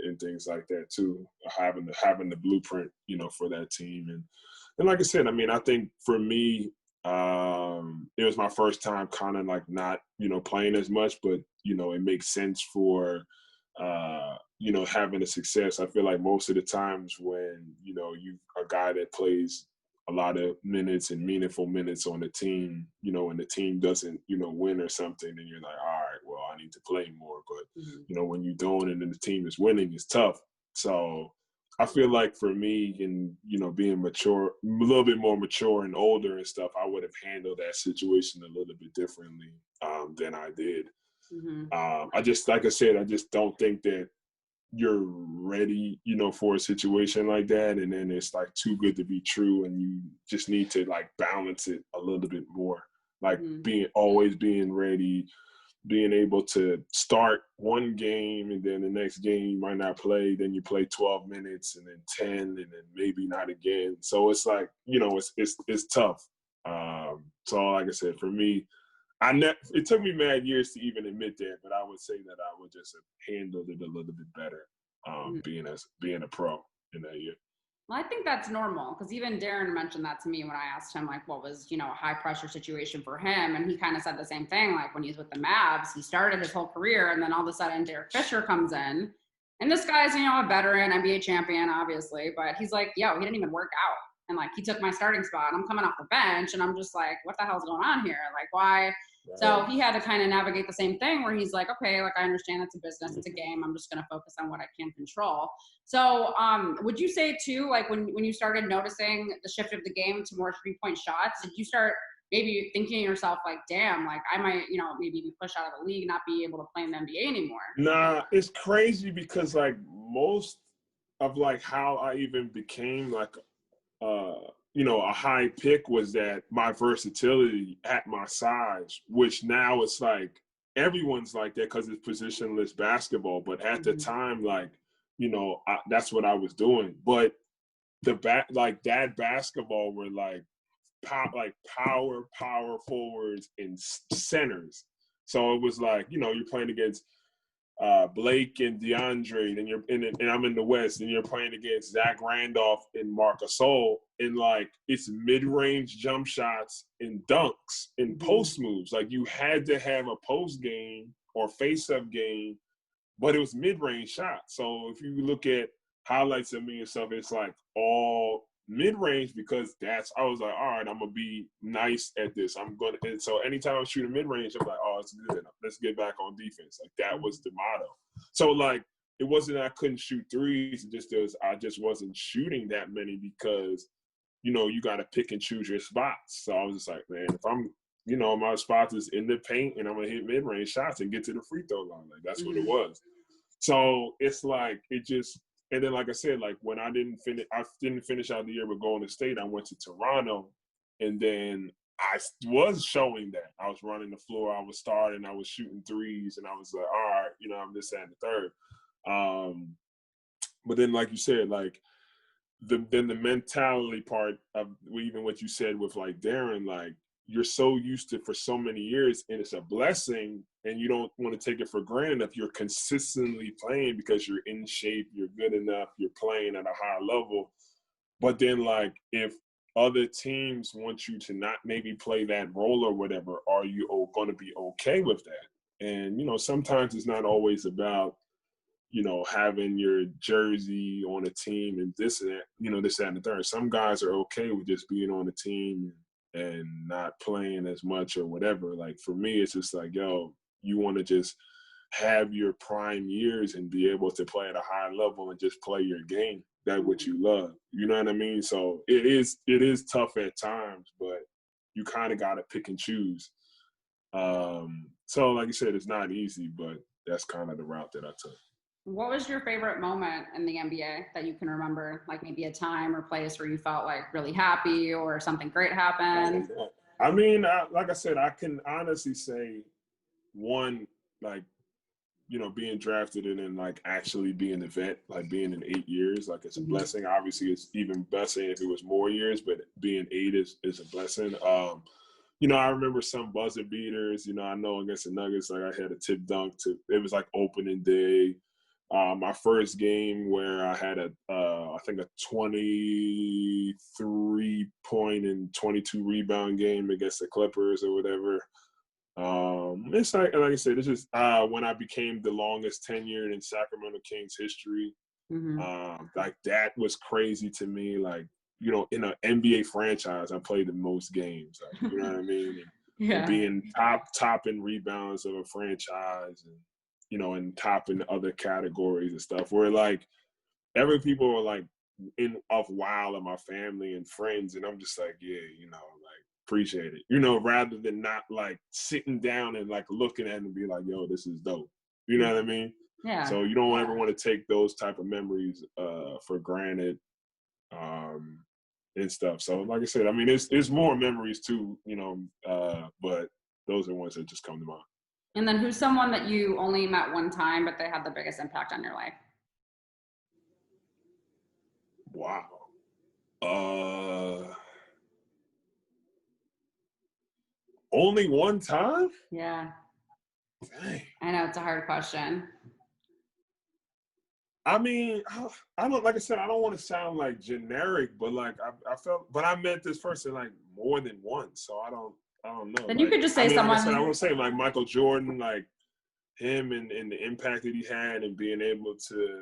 and things like that too. Having the blueprint, you know, for that team, and like I said, I mean, I think for me, it was my first time kind of like not, you know, playing as much, but you know, it makes sense for you know, having a success. I feel like most of the times when, you know, you a guy that plays a lot of minutes and meaningful minutes on the team, you know, and the team doesn't, you know, win or something, and you're like, all right, well, I need to play more. But, you know, when you don't and then the team is winning, it's tough. So I feel like for me, and, you know, being mature, a little bit more mature and older and stuff, I would have handled that situation a little bit differently than I did. I just, like I said, I just don't think that you're ready, you know, for a situation like that, and then it's like too good to be true, and you just need to like balance it a little bit more, like always being ready, being able to start one game and then the next game you might not play, then you play 12 minutes and then 10 and then maybe not again. So it's like, you know, it's tough. So like I said, for me, it took me mad years to even admit that, but I would say that I would just have handled it a little bit better, being a pro in that year. Well, I think that's normal, because even Darren mentioned that to me when I asked him like what was, you know, a high pressure situation for him, and he kind of said the same thing. Like when he's with the Mavs, he started his whole career, and then all of a sudden Derek Fisher comes in, and this guy's, you know, a veteran NBA champion, obviously, but he's like, yo, he didn't even work out, and like he took my starting spot, and I'm coming off the bench, and I'm just like, what the hell's going on here? Like, why? So he had to kind of navigate the same thing, where he's like, okay, like I understand it's a business, it's a game. I'm just going to focus on what I can control. So would you say too, like when you started noticing the shift of the game to more 3-point shots, did you start maybe thinking to yourself like, damn, like I might, you know, maybe be pushed out of the league, not be able to play in the NBA anymore? Nah, it's crazy because like most of like how I even became like, you know, a high pick was that my versatility at my size, which now it's like everyone's like that because it's positionless basketball. But at the time, like, you know, that's what I was doing. But like that basketball were like power forwards and centers. So it was like, you know, you're playing against Blake and DeAndre, and I'm in the West, and you're playing against Zach Randolph and Marc Gasol, and like it's mid-range jump shots and dunks and post moves. Like you had to have a post game or face-up game, but it was mid-range shots. So if you look at highlights of me and stuff, it's like all mid-range, because I was like, all right, I'm gonna be nice at this. And so anytime I'm shooting mid-range, I'm like, oh, it's good. Let's get back on defense. Like that was the motto. So like it wasn't that I couldn't shoot threes. I just wasn't shooting that many because, you know, you got to pick and choose your spots. So I was just like, man, if I'm, you know, my spots is in the paint and I'm going to hit mid-range shots and get to the free throw line. Like, that's what it was. So it's like, it just, and then like I said, like when I didn't finish out the year with Golden State, I went to Toronto, and then I was showing that. I was running the floor, I was starting, I was shooting threes, and I was like, all right, you know, I'm this, that, and the third. But then, like you said, like, then the mentality part of even what you said with like Darren, like you're so used to for so many years, and it's a blessing, and you don't want to take it for granted if you're consistently playing because you're in shape, you're good enough, you're playing at a high level. But then like if other teams want you to not maybe play that role or whatever, are you going to be okay with that? And, you know, sometimes it's not always about, you know, having your jersey on a team and this and that, you know, this, that, and the third. Some guys are okay with just being on the team and not playing as much or whatever. Like for me, it's just like, yo, you want to just have your prime years and be able to play at a high level and just play your game. That's what you love. You know what I mean? So it is tough at times, but you kind of got to pick and choose. So like you said, it's not easy, but that's kind of the route that I took. What was your favorite moment in the NBA that you can remember? Like maybe a time or place where you felt like really happy or something great happened? I mean, like I said, I can honestly say one, like, you know, being drafted and then like actually being a vet, like being in 8 years, like it's a blessing. Obviously, it's even blessing if it was more years, but being 8 is a blessing. You know, I remember some buzzer beaters. You know, I know against the Nuggets, like I had a tip dunk it was like opening day. My first game where I had I think a 23-point and 22 rebound game against the Clippers or whatever. It's like I said, it's just when I became the longest tenured in Sacramento Kings history. Like that was crazy to me. Like, you know, in an NBA franchise, I played the most games. Like, you know what I mean? And being top in rebounds of a franchise, and you know, and top in other categories and stuff. Where like every people were like off wild of my family and friends, and I'm just like, yeah, you know, like appreciate it, you know, rather than not like sitting down and like looking at it and be like, yo, this is dope. You know what I mean? Yeah. So you don't ever want to take those type of memories for granted. And stuff. So like I said, I mean, it's more memories too, you know, but those are ones that just come to mind. And then who's someone that you only met one time, but they had the biggest impact on your life? Wow. Only one time? Yeah. Dang. I know it's a hard question. I mean, I don't, like I said, I don't want to sound like generic, but like I felt, but I met this person like more than once, so I don't know. Then like, you could just say someone. Like I said, I want to say like Michael Jordan, like him and the impact that he had and being able to,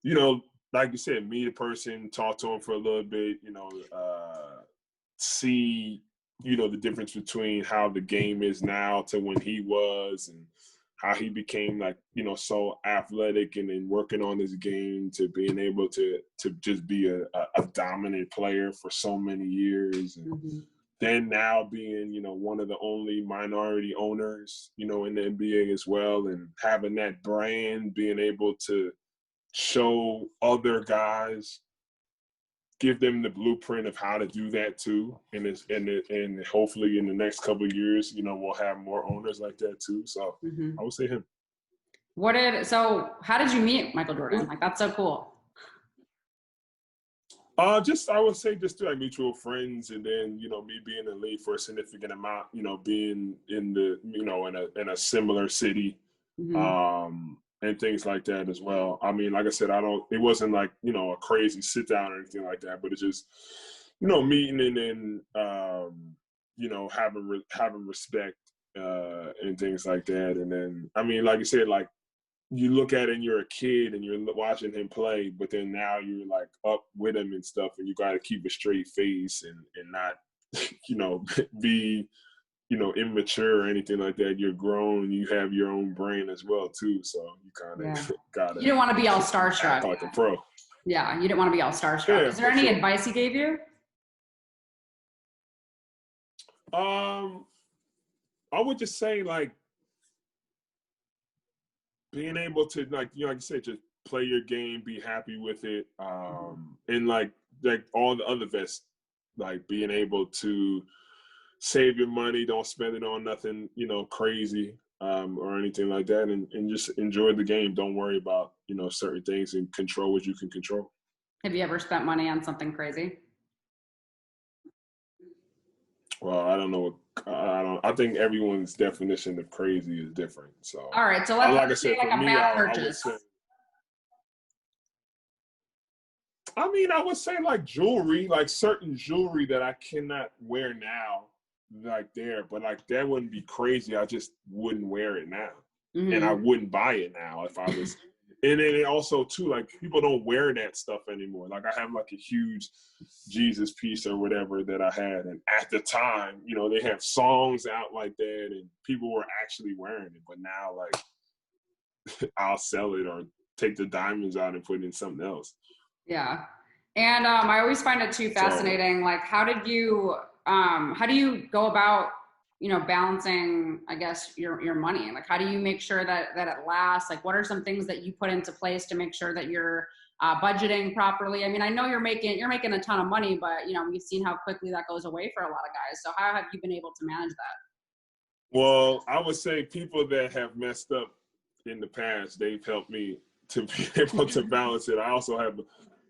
you know, like you said, meet a person, talk to him for a little bit, you know, see, you know, the difference between how the game is now to when he was, and how he became like, you know, so athletic and then working on his game to being able to just be a dominant player for so many years. And then now being, you know, one of the only minority owners, you know, in the NBA as well, and having that brand, being able to show other guys, give them the blueprint of how to do that too. And hopefully in the next couple of years, you know, we'll have more owners like that too. So I would say him. So how did you meet Michael Jordan? Like, that's so cool. I would say just through like mutual friends, and then, you know, me being in the league for a significant amount, you know, being in the, you know, in a similar city, and things like that as well. I mean, like I said, it wasn't like, you know, a crazy sit down or anything like that, but it's just, you know, meeting and then, you know, having respect, and things like that. And then, I mean, like you said, like you look at it and you're a kid and you're watching him play, but then now you're like up with him and stuff, and you got to keep a straight face and not, you know, be immature or anything like that. You're grown. You have your own brain as well too. So you kind of gotta. You didn't want to be all starstruck. Act like a pro. Yeah, you didn't want to be all starstruck. Yeah, is there any advice he gave you? I would just say like being able to like you said, just play your game, be happy with it, and like all the other vets, like being able to save your money, don't spend it on nothing, crazy or anything like that, and just enjoy the game. Don't worry about, certain things and control what you can control. Have you ever spent money on something crazy? Well, I don't know. I think everyone's definition of crazy is different. So, all right. So let's say like a bad purchase. I would say like jewelry, like certain jewelry that I cannot wear now, like there, but like that wouldn't be crazy. I just wouldn't wear it now, and I wouldn't buy it now if I was. And then also too, like people don't wear that stuff anymore. Like I have like a huge Jesus piece or whatever that I had, and at the time, they have songs out like that, and people were actually wearing it. But now, like, I'll sell it or take the diamonds out and put it in something else. Yeah, and I always find it too fascinating. Like, how do you go about balancing, I guess, your money? Like, how do you make sure that it lasts? Like, what are some things that you put into place to make sure that you're budgeting properly? I mean, I know you're making a ton of money, but we've seen how quickly that goes away for a lot of guys. So how have you been able to manage that? Well, I would say people that have messed up in the past, they've helped me to be able to balance it. I also have a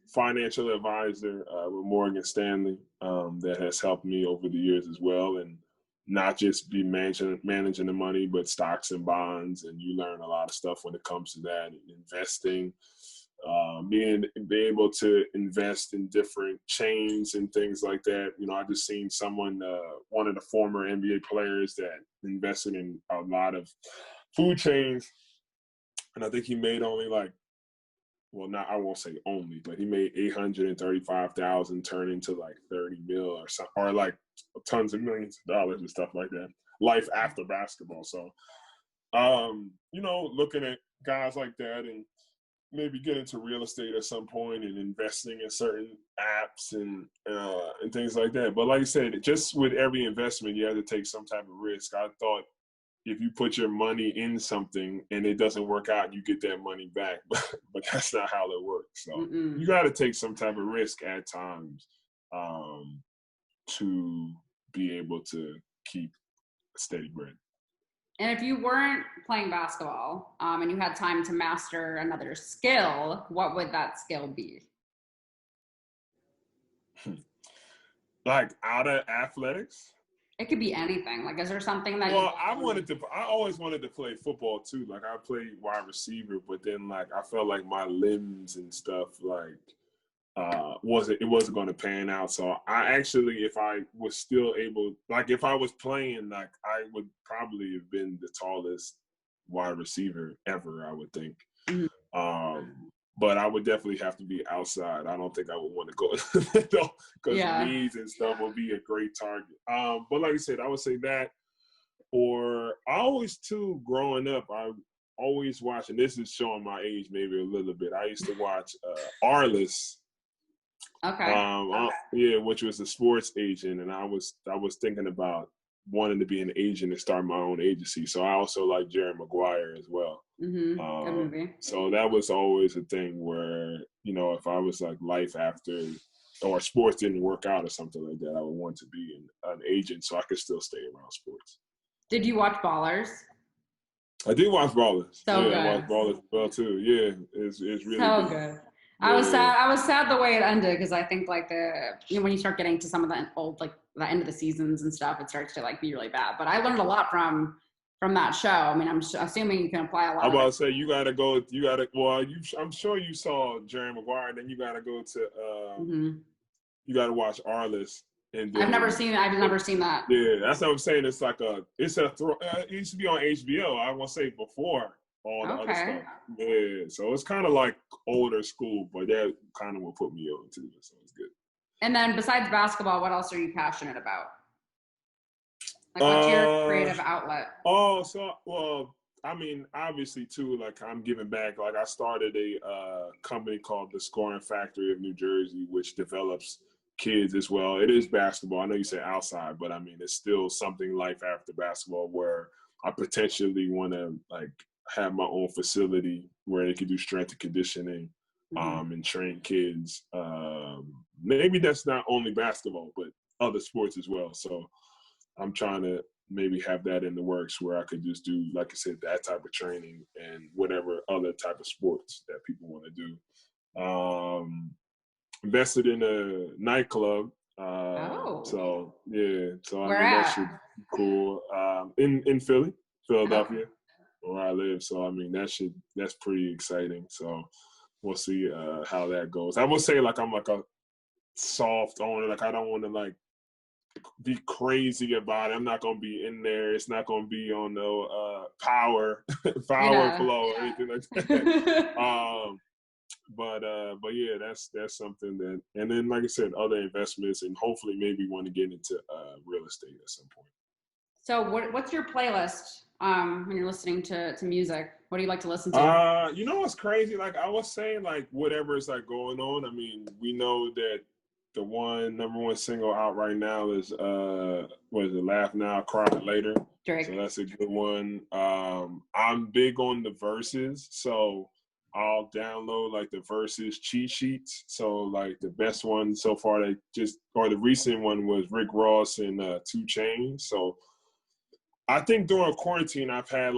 financial advisor with Morgan Stanley that has helped me over the years as well, and not just be managing the money, but stocks and bonds. And you learn a lot of stuff when it comes to that. Investing, being able to invest in different chains and things like that. I just seen someone, one of the former NBA players that invested in a lot of food chains. And I think he made only like, well, not, I won't say only, but he made $835,000 turn into like 30 mil or something, or like tons of millions of dollars and stuff like that. Life after basketball. So, looking at guys like that and maybe get into real estate at some point and investing in certain apps and things like that. But like I said, just with every investment, you have to take some type of risk. I thought if you put your money in something and it doesn't work out, you get that money back. But that's not how it works. So you got to take some type of risk at times to be able to keep a steady bread. And if you weren't playing basketball and you had time to master another skill, what would that skill be? Like out of athletics? It could be anything. Like, is there something that? Well, I always wanted to play football too. Like, I played wide receiver, but then like I felt like my limbs and stuff like wasn't going to pan out. So I actually, if I was still able, like if I was playing, like I would probably have been the tallest wide receiver ever, I would think. But I would definitely have to be outside. I don't think I would want to go because knees and stuff would be a great target. But like I said, I would say that. Or I always too, growing up, I always watched, and this is showing my age maybe a little bit. I used to watch Arliss. Okay. Yeah, which was a sports agent, and I was thinking about wanting to be an agent and start my own agency. So I also like Jerry Maguire as well. Good movie. So that was always a thing where, if I was like life after or sports didn't work out or something like that, I would want to be an agent so I could still stay around sports. Did you watch Ballers? I did watch Ballers. So good. I watched Ballers well too. Yeah, it's really so good. I was sad the way it ended because I think like when you start getting to some of the old like the end of the seasons and stuff, it starts to like be really bad. But I learned a lot from that show. I mean, I'm assuming you can apply a lot. I'm about to say I'm sure you saw Jerry Maguire, then you gotta go to you gotta watch Arliss. And then, I've never seen that. Yeah, that's what I'm saying. It's like it used to be on HBO. I won't say before all the other stuff. Yeah, so it's kind of like older school, but that kind of will put me on too. So it's good. And then besides basketball, what else are you passionate about? Like, what's your creative outlet? I mean, obviously too, like I'm giving back. Like I started a company called the Scoring Factory of New Jersey, which develops kids as well. It is basketball. I know you say outside, but I mean, it's still something life after basketball where I potentially want to like have my own facility where they can do strength and conditioning, and train kids. Maybe that's not only basketball, but other sports as well. So I'm trying to maybe have that in the works where I could just do, like I said, that type of training and whatever other type of sports that people want to do. Invested in a nightclub. So yeah, so I Where mean at? that should be cool. In Philadelphia, where I live. So I mean that's pretty exciting. So we'll see how that goes. I will say like I'm like a soft owner. Like I don't want to like be crazy about it. I'm not gonna be in there. It's not gonna be on no power flow or anything like that. But yeah, that's something that, and then like I said, other investments, and hopefully maybe want to get into real estate at some point. So what's your playlist when you're listening to music? What do you like to listen to? You know what's crazy? Like I was saying, like whatever is like going on. I mean, we know that the number one single out right now is what is it? Laugh Now, Cry Later. Drake. So that's a good one. I'm big on the verses, so I'll download like the verses cheat sheets. So like the best one so far, the recent one was Rick Ross and 2 Chainz. So I think during quarantine, I've been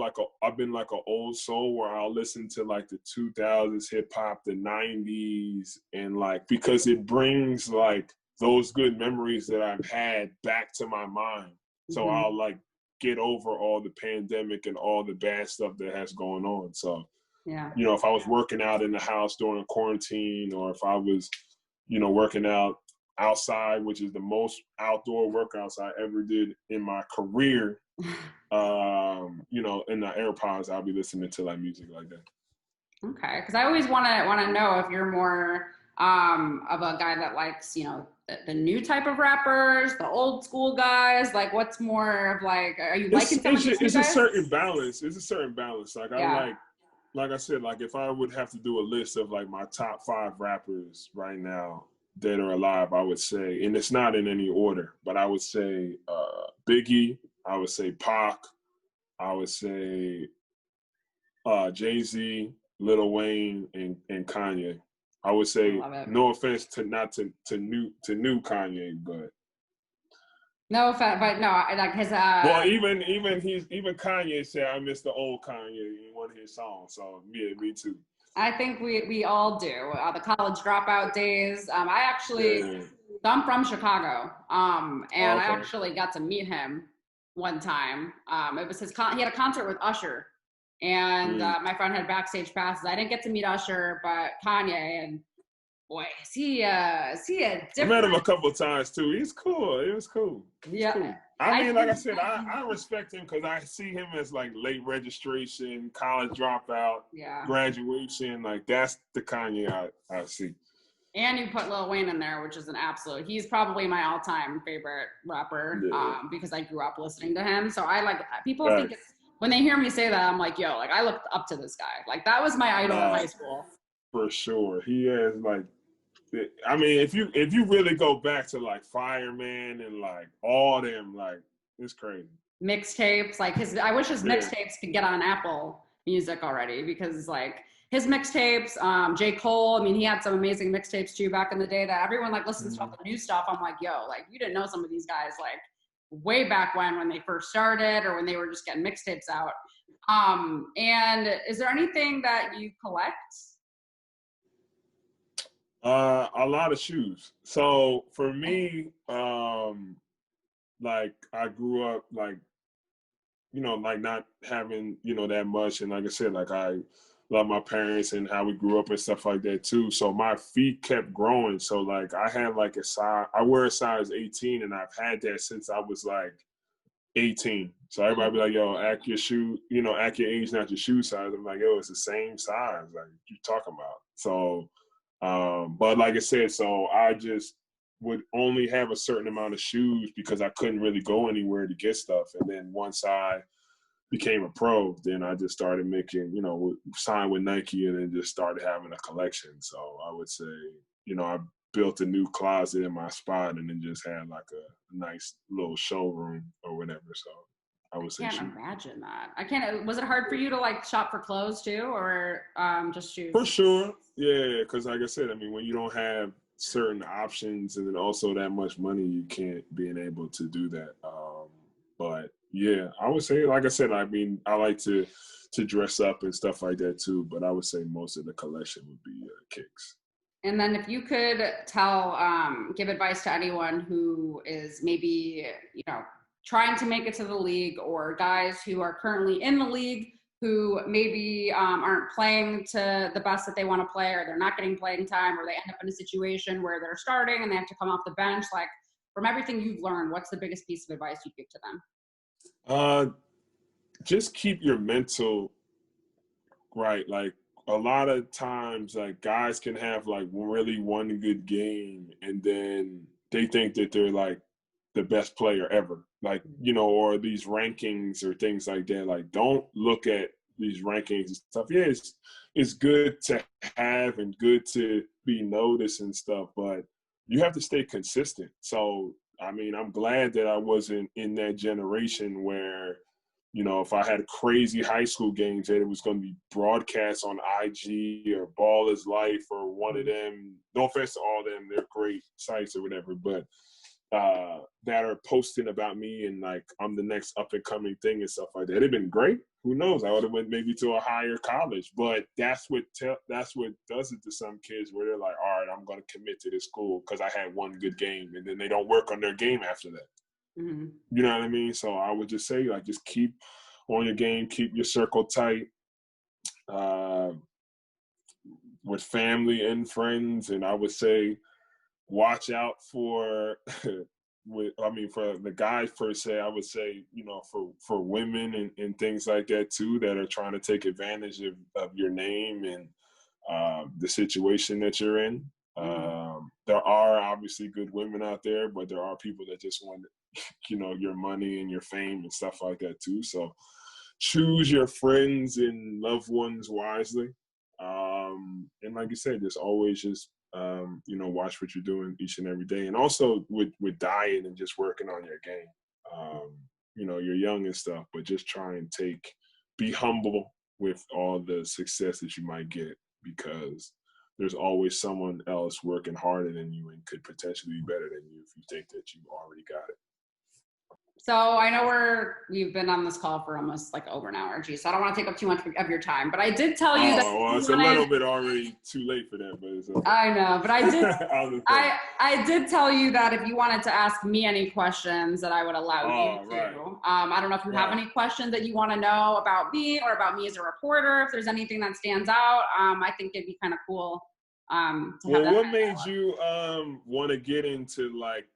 like an old soul where I'll listen to like the 2000s hip hop, the 90s, and like, because it brings like those good memories that I've had back to my mind. So I'll like get over all the pandemic and all the bad stuff that has going on. So, yeah, you know, if I was working out in the house during quarantine, or if I was, you know, working out outside, which is the most outdoor workouts I ever did in my career, you know, in the AirPods, I'll be listening to like music like that. Okay, because I always want to know if you're more of a guy that likes, you know, the new type of rappers, the old school guys. Like, what's more of like, are you liking some of these It's guys? a certain balance. It's a certain balance. Like like I said, like if I would have to do a list of like my top 5 rappers right now that are alive, I would say, and it's not in any order, but I would say Biggie, I would say Pac, I would say Jay-Z, Lil Wayne, and Kanye. I would say, no offense to new Kanye, but no offense, but no, like his. Well, even Kanye said I miss the old Kanye in one of his songs. So yeah, me too. I think we all do. The college dropout days. I'm from Chicago, and I actually got to meet him one time. It was he had a concert with Usher, and my friend had backstage passes. I didn't get to meet Usher, but Kanye, and boy, is he a different... I met him a couple of times too. He's cool. It was cool. Yeah. Cool. I mean, like I said, I respect him because I see him as like late registration, college dropout, graduation. Like that's the Kanye I see. And you put Lil Wayne in there, which is an absolute. He's probably my all-time favorite rapper because I grew up listening to him. So I like people think when they hear me say that, I'm like, yo, like I looked up to this guy. Like that was my idol in high school. For sure, he has like. I mean, if you really go back to like Fireman and like all them, like it's crazy. Mixtapes, like I wish his mixtapes could get on Apple Music already because like his mixtapes, J. Cole, I mean, he had some amazing mixtapes too back in the day that everyone like listens to all the new stuff. I'm like, yo, like you didn't know some of these guys like way back when they first started or when they were just getting mixtapes out. And is there anything that you collect? A lot of shoes. So for me, like I grew up like, you know, like not having, you know, that much. And like I said, like I love my parents and how we grew up and stuff like that too. So my feet kept growing. So like I had like I wear a size 18 and I've had that since I was like 18. So everybody be like, yo, act your age, not your shoe size. I'm like, yo, it's the same size. Like you talking about. So, but like I said, so I just would only have a certain amount of shoes because I couldn't really go anywhere to get stuff. And then once I became a pro, then I just started making, signed with Nike and then just started having a collection. So I would say, I built a new closet in my spot and then just had like a nice little showroom or whatever. So I would say I can't imagine that. I can't. Was it hard for you to like shop for clothes too, or just shoes? For sure. Yeah, because like I said, I mean, when you don't have certain options and then also that much money, you can't be able to do that. But yeah, I would say, like I said, I mean, I like to dress up and stuff like that too, but I would say most of the collection would be kicks. And then if you could give advice to anyone who is maybe, trying to make it to the league, or guys who are currently in the league who maybe aren't playing to the best that they want to play, or they're not getting playing time, or they end up in a situation where they're starting and they have to come off the bench, like from everything you've learned, what's the biggest piece of advice you'd give to them? Just keep your mental right. Like a lot of times, like guys can have like really one good game and then they think that they're like the best player ever. Like, or these rankings or things like that. Like, don't look at these rankings and stuff. Yeah, it's good to have and good to be noticed and stuff, but you have to stay consistent. So, I mean, I'm glad that I wasn't in that generation where, if I had crazy high school games, that it was going to be broadcast on IG or Ball is Life or one of them. No offense to all of them, they're great sites or whatever, but that are posting about me and like I'm the next up and coming thing and stuff like that. It'd been great. Who knows? I would have went maybe to a higher college, but that's what does it to some kids where they're like, all right, I'm going to commit to this school because I had one good game, and then they don't work on their game after that. Mm-hmm. You know what I mean? So I would just say, like, just keep on your game, keep your circle tight with family and friends, and I would say watch out for for the guys per se, I would say, for women and things like that too, that are trying to take advantage of your name and the situation that you're in. There are obviously good women out there, but there are people that just want, your money and your fame and stuff like that too. So choose your friends and loved ones wisely. And like you said, just always just watch what you're doing each and every day. And also with diet and just working on your game. You're young and stuff, but just try and be humble with all the success that you might get, because there's always someone else working harder than you and could potentially be better than you if you think that you already got it. So I know we've been on this call for almost like over an hour, so I don't want to take up too much of your time, but I did tell you that. Well, it's a little bit already too late for that, but it's okay. I know, but I did. I did tell you that if you wanted to ask me any questions, that I would allow you to. Right. I don't know if you have any questions that you want to know about me or about me as a reporter. If there's anything that stands out, I think it'd be kind of cool. What made you want to get into like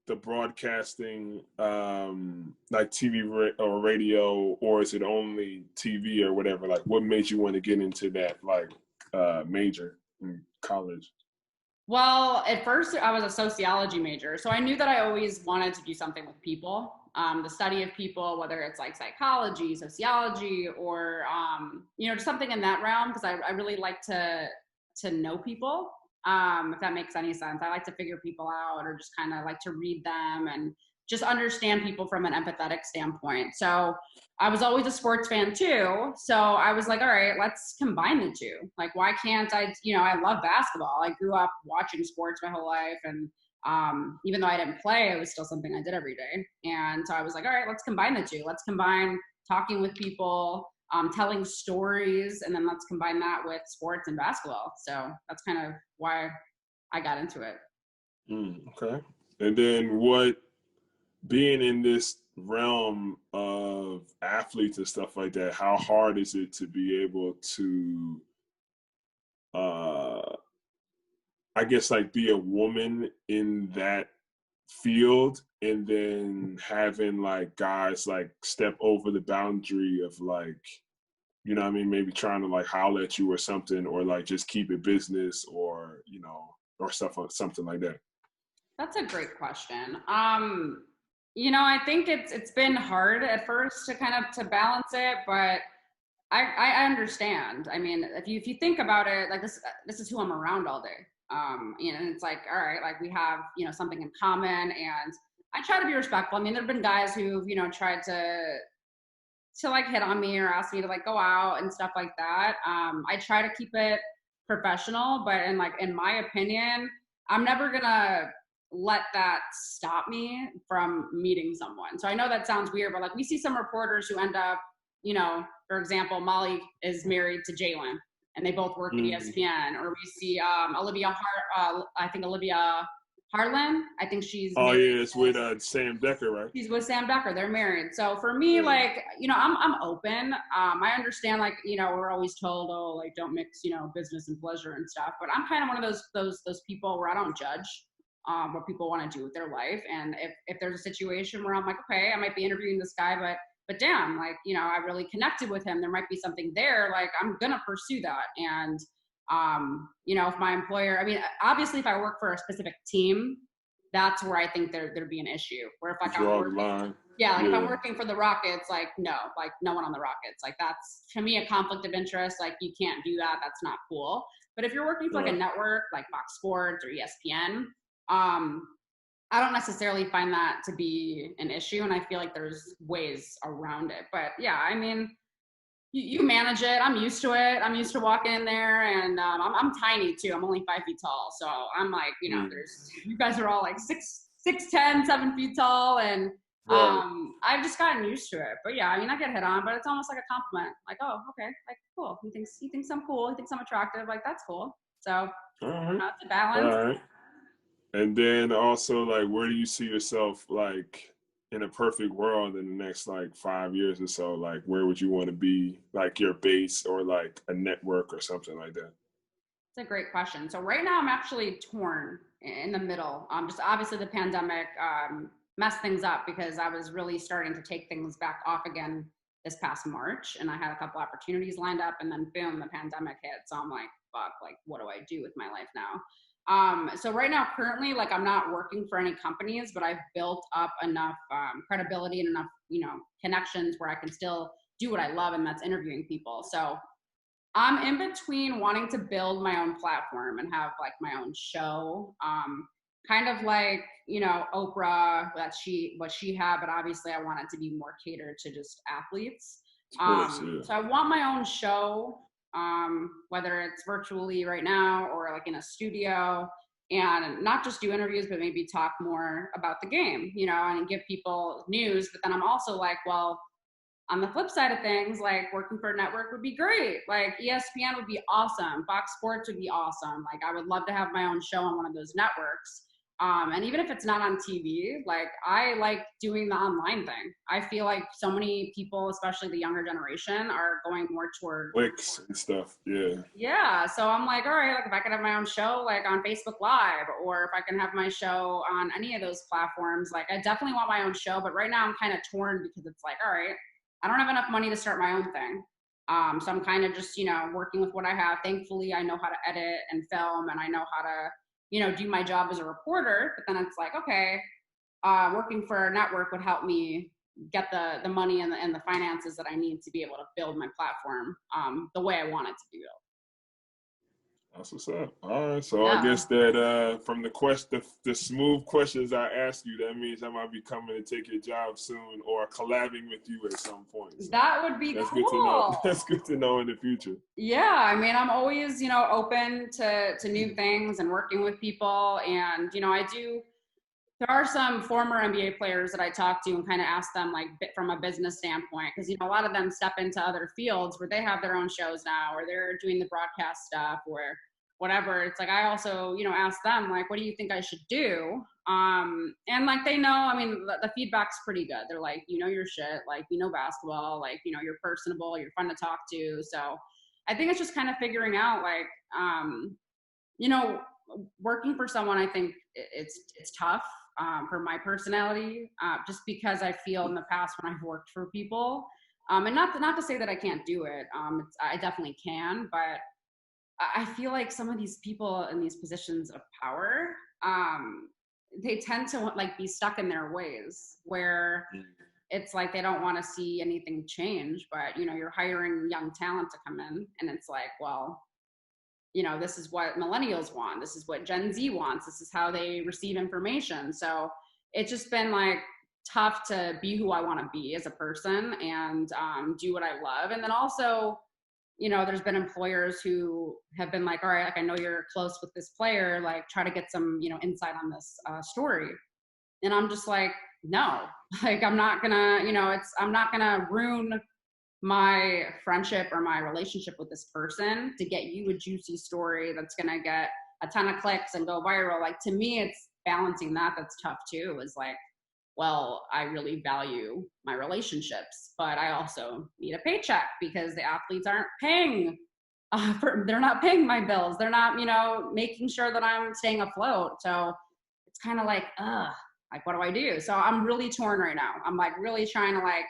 the broadcasting, like TV or radio, or is it only TV or whatever? Like, what made you want to get into that, like, major in college? Well, at first I was a sociology major, so I knew that I always wanted to do something with people, the study of people, whether it's like psychology, sociology, or just something in that realm, because I really like to know people. If that makes any sense. I like to figure people out, or just kind of like to read them and just understand people from an empathetic standpoint. So I was always a sports fan too. So I was like, all right, let's combine the two. Like, why can't I, I love basketball. I grew up watching sports my whole life. And even though I didn't play, it was still something I did every day. And so I was like, all right, let's combine the two. Let's combine talking with people, telling stories, and then let's combine that with sports and basketball. So that's kind of why I got into it. Okay. And then being in this realm of athletes and stuff like that, how hard is it to be able to, I guess, like, be a woman in that field, and then having like guys like step over the boundary of, like, maybe trying to like holler at you or something, or like just keep it business, or or something like that? That's a great question. I think it's been hard at first to kind of to balance it, but I understand. I mean, if you think about it, like this is who I'm around all day. And it's like, all right, like we have, something in common, and I try to be respectful. I mean, there've been guys who've, tried to like hit on me or ask me to like go out and stuff like that. I try to keep it professional, but in my opinion, I'm never gonna let that stop me from meeting someone. So I know that sounds weird, but like we see some reporters who end up, for example, Molly is married to Jalen and they both work at Mm. ESPN, or we see I think Olivia Harlan. I think she's Oh married yeah, it's with Sam Decker, right? He's with Sam Becker. They're married. So for me, Yeah. like, I'm open. I understand, like, we're always told, oh, like, don't mix, business and pleasure and stuff. But I'm kind of one of those people where I don't judge what people want to do with their life. And if there's a situation where I'm like, okay, I might be interviewing this guy, but damn, like, I really connected with him. There might be something there. Like, I'm gonna pursue that. And if my employer, I mean, obviously, if I work for a specific team, that's where I think there'd be an issue. Where if like I'm Draw the working, line. yeah, like if I'm Yeah. working for the Rockets, like no one on the Rockets. Like that's to me a conflict of interest. Like you can't do that. That's not cool. But if you're working for like a Right. network like Fox Sports or ESPN, I don't necessarily find that to be an issue, and I feel like there's ways around it. But yeah, I mean, you manage it. I'm used to it. I'm used to walking in there, and I'm tiny too. I'm only 5 feet tall, so I'm like, Mm. there's you guys are all like 6'10", 7 feet tall, and Right. I've just gotten used to it. But yeah, I mean, I get hit on, but it's almost like a compliment. Like, oh, okay, like cool. He thinks I'm cool. He thinks I'm attractive. Like that's cool. So All right. it's a balance. All right. And then also, like, where do you see yourself, like, in a perfect world in the next, like, 5 years or so? Like, where would you want to be, like, your base or, like, a network or something like that? It's a great question. So right now I'm actually torn in the middle. Just obviously the pandemic messed things up because I was really starting to take things back off again this past March, and I had a couple opportunities lined up, and then boom, the pandemic hit. So I'm like, fuck, like what do I do with my life now? So right now, currently, like I'm not working for any companies, but I've built up enough credibility and enough, connections where I can still do what I love, and that's interviewing people. So I'm in between wanting to build my own platform and have like my own show, kind of like Oprah what she had, but obviously I want it to be more catered to just athletes. Of course, yeah. So I want my own show, whether it's virtually right now or like in a studio, and not just do interviews, but maybe talk more about the game, and give people news. But then I'm also like, well, on the flip side of things, like working for a network would be great. Like ESPN would be awesome. Fox Sports would be awesome. Like I would love to have my own show on one of those networks. And even if it's not on TV, like I like doing the online thing. I feel like so many people, especially the younger generation, are going more toward Clicks and stuff, yeah. yeah. So I'm like, all right, like if I could have my own show like on Facebook Live, or if I can have my show on any of those platforms, like I definitely want my own show. But right now I'm kind of torn because it's like, all right, I don't have enough money to start my own thing. So I'm kind of just, working with what I have. Thankfully, I know how to edit and film, and I know how to, do my job as a reporter. But then it's like, okay, working for a network would help me get the money and the finances that I need to be able to build my platform the way I want it to be built. That's what's up. All right. So I Yeah. guess that from the smooth questions I ask you, that means I might be coming to take your job soon or collabing with you at some point. So That would be that's good to know. cool. That's good to know in the future. Yeah, I mean, I'm always, open to new things and working with people. And, there are some former NBA players that I talk to and kind of ask them like from a business standpoint, because, a lot of them step into other fields where they have their own shows now, or they're doing the broadcast stuff or whatever. It's like, I also, ask them like, what do you think I should do? And like, they know, I mean, the feedback's pretty good. They're like, your shit, like, basketball, like, you're personable, you're fun to talk to. So I think it's just kind of figuring out like, you know, working for someone, I think it's tough for my personality, just because I feel in the past when I've worked for people, and not to say that I can't do it. I definitely can, but I feel like some of these people in these positions of power, they tend to like be stuck in their ways where it's like they don't want to see anything change, but you know, you're hiring young talent to come in and it's like, well, you know, this is what millennials want. This is what Gen Z wants. This is how they receive information. So it's just been like tough to be who I want to be as a person and do what I love. And then also, you know, there's been employers who have been like, all right, like I know you're close with this player, like try to get some, you know, insight on this story. And I'm just like, no, like I'm not gonna, you know, I'm not gonna ruin my friendship or my relationship with this person to get you a juicy story that's gonna get a ton of clicks and go viral. Like to me, it's balancing that. That's tough too, is like, well, I really value my relationships, but I also need a paycheck because the athletes aren't paying, they're not paying my bills. They're not, you know, making sure that I'm staying afloat. So it's kind of like, like, what do I do? So I'm really torn right now. I'm like really trying to like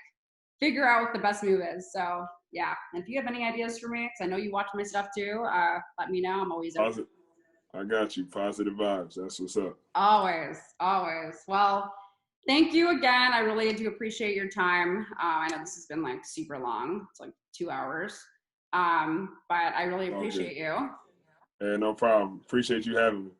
figure out what the best move is. So yeah. And if you have any ideas for me, because I know you watch my stuff too, let me know. I'm always open. I got you. Positive vibes. That's what's up. Always, always. Well, thank you again. I really do appreciate your time. I know this has been like super long. It's like 2 hours. But I really appreciate you. Yeah, no problem. Appreciate you having me.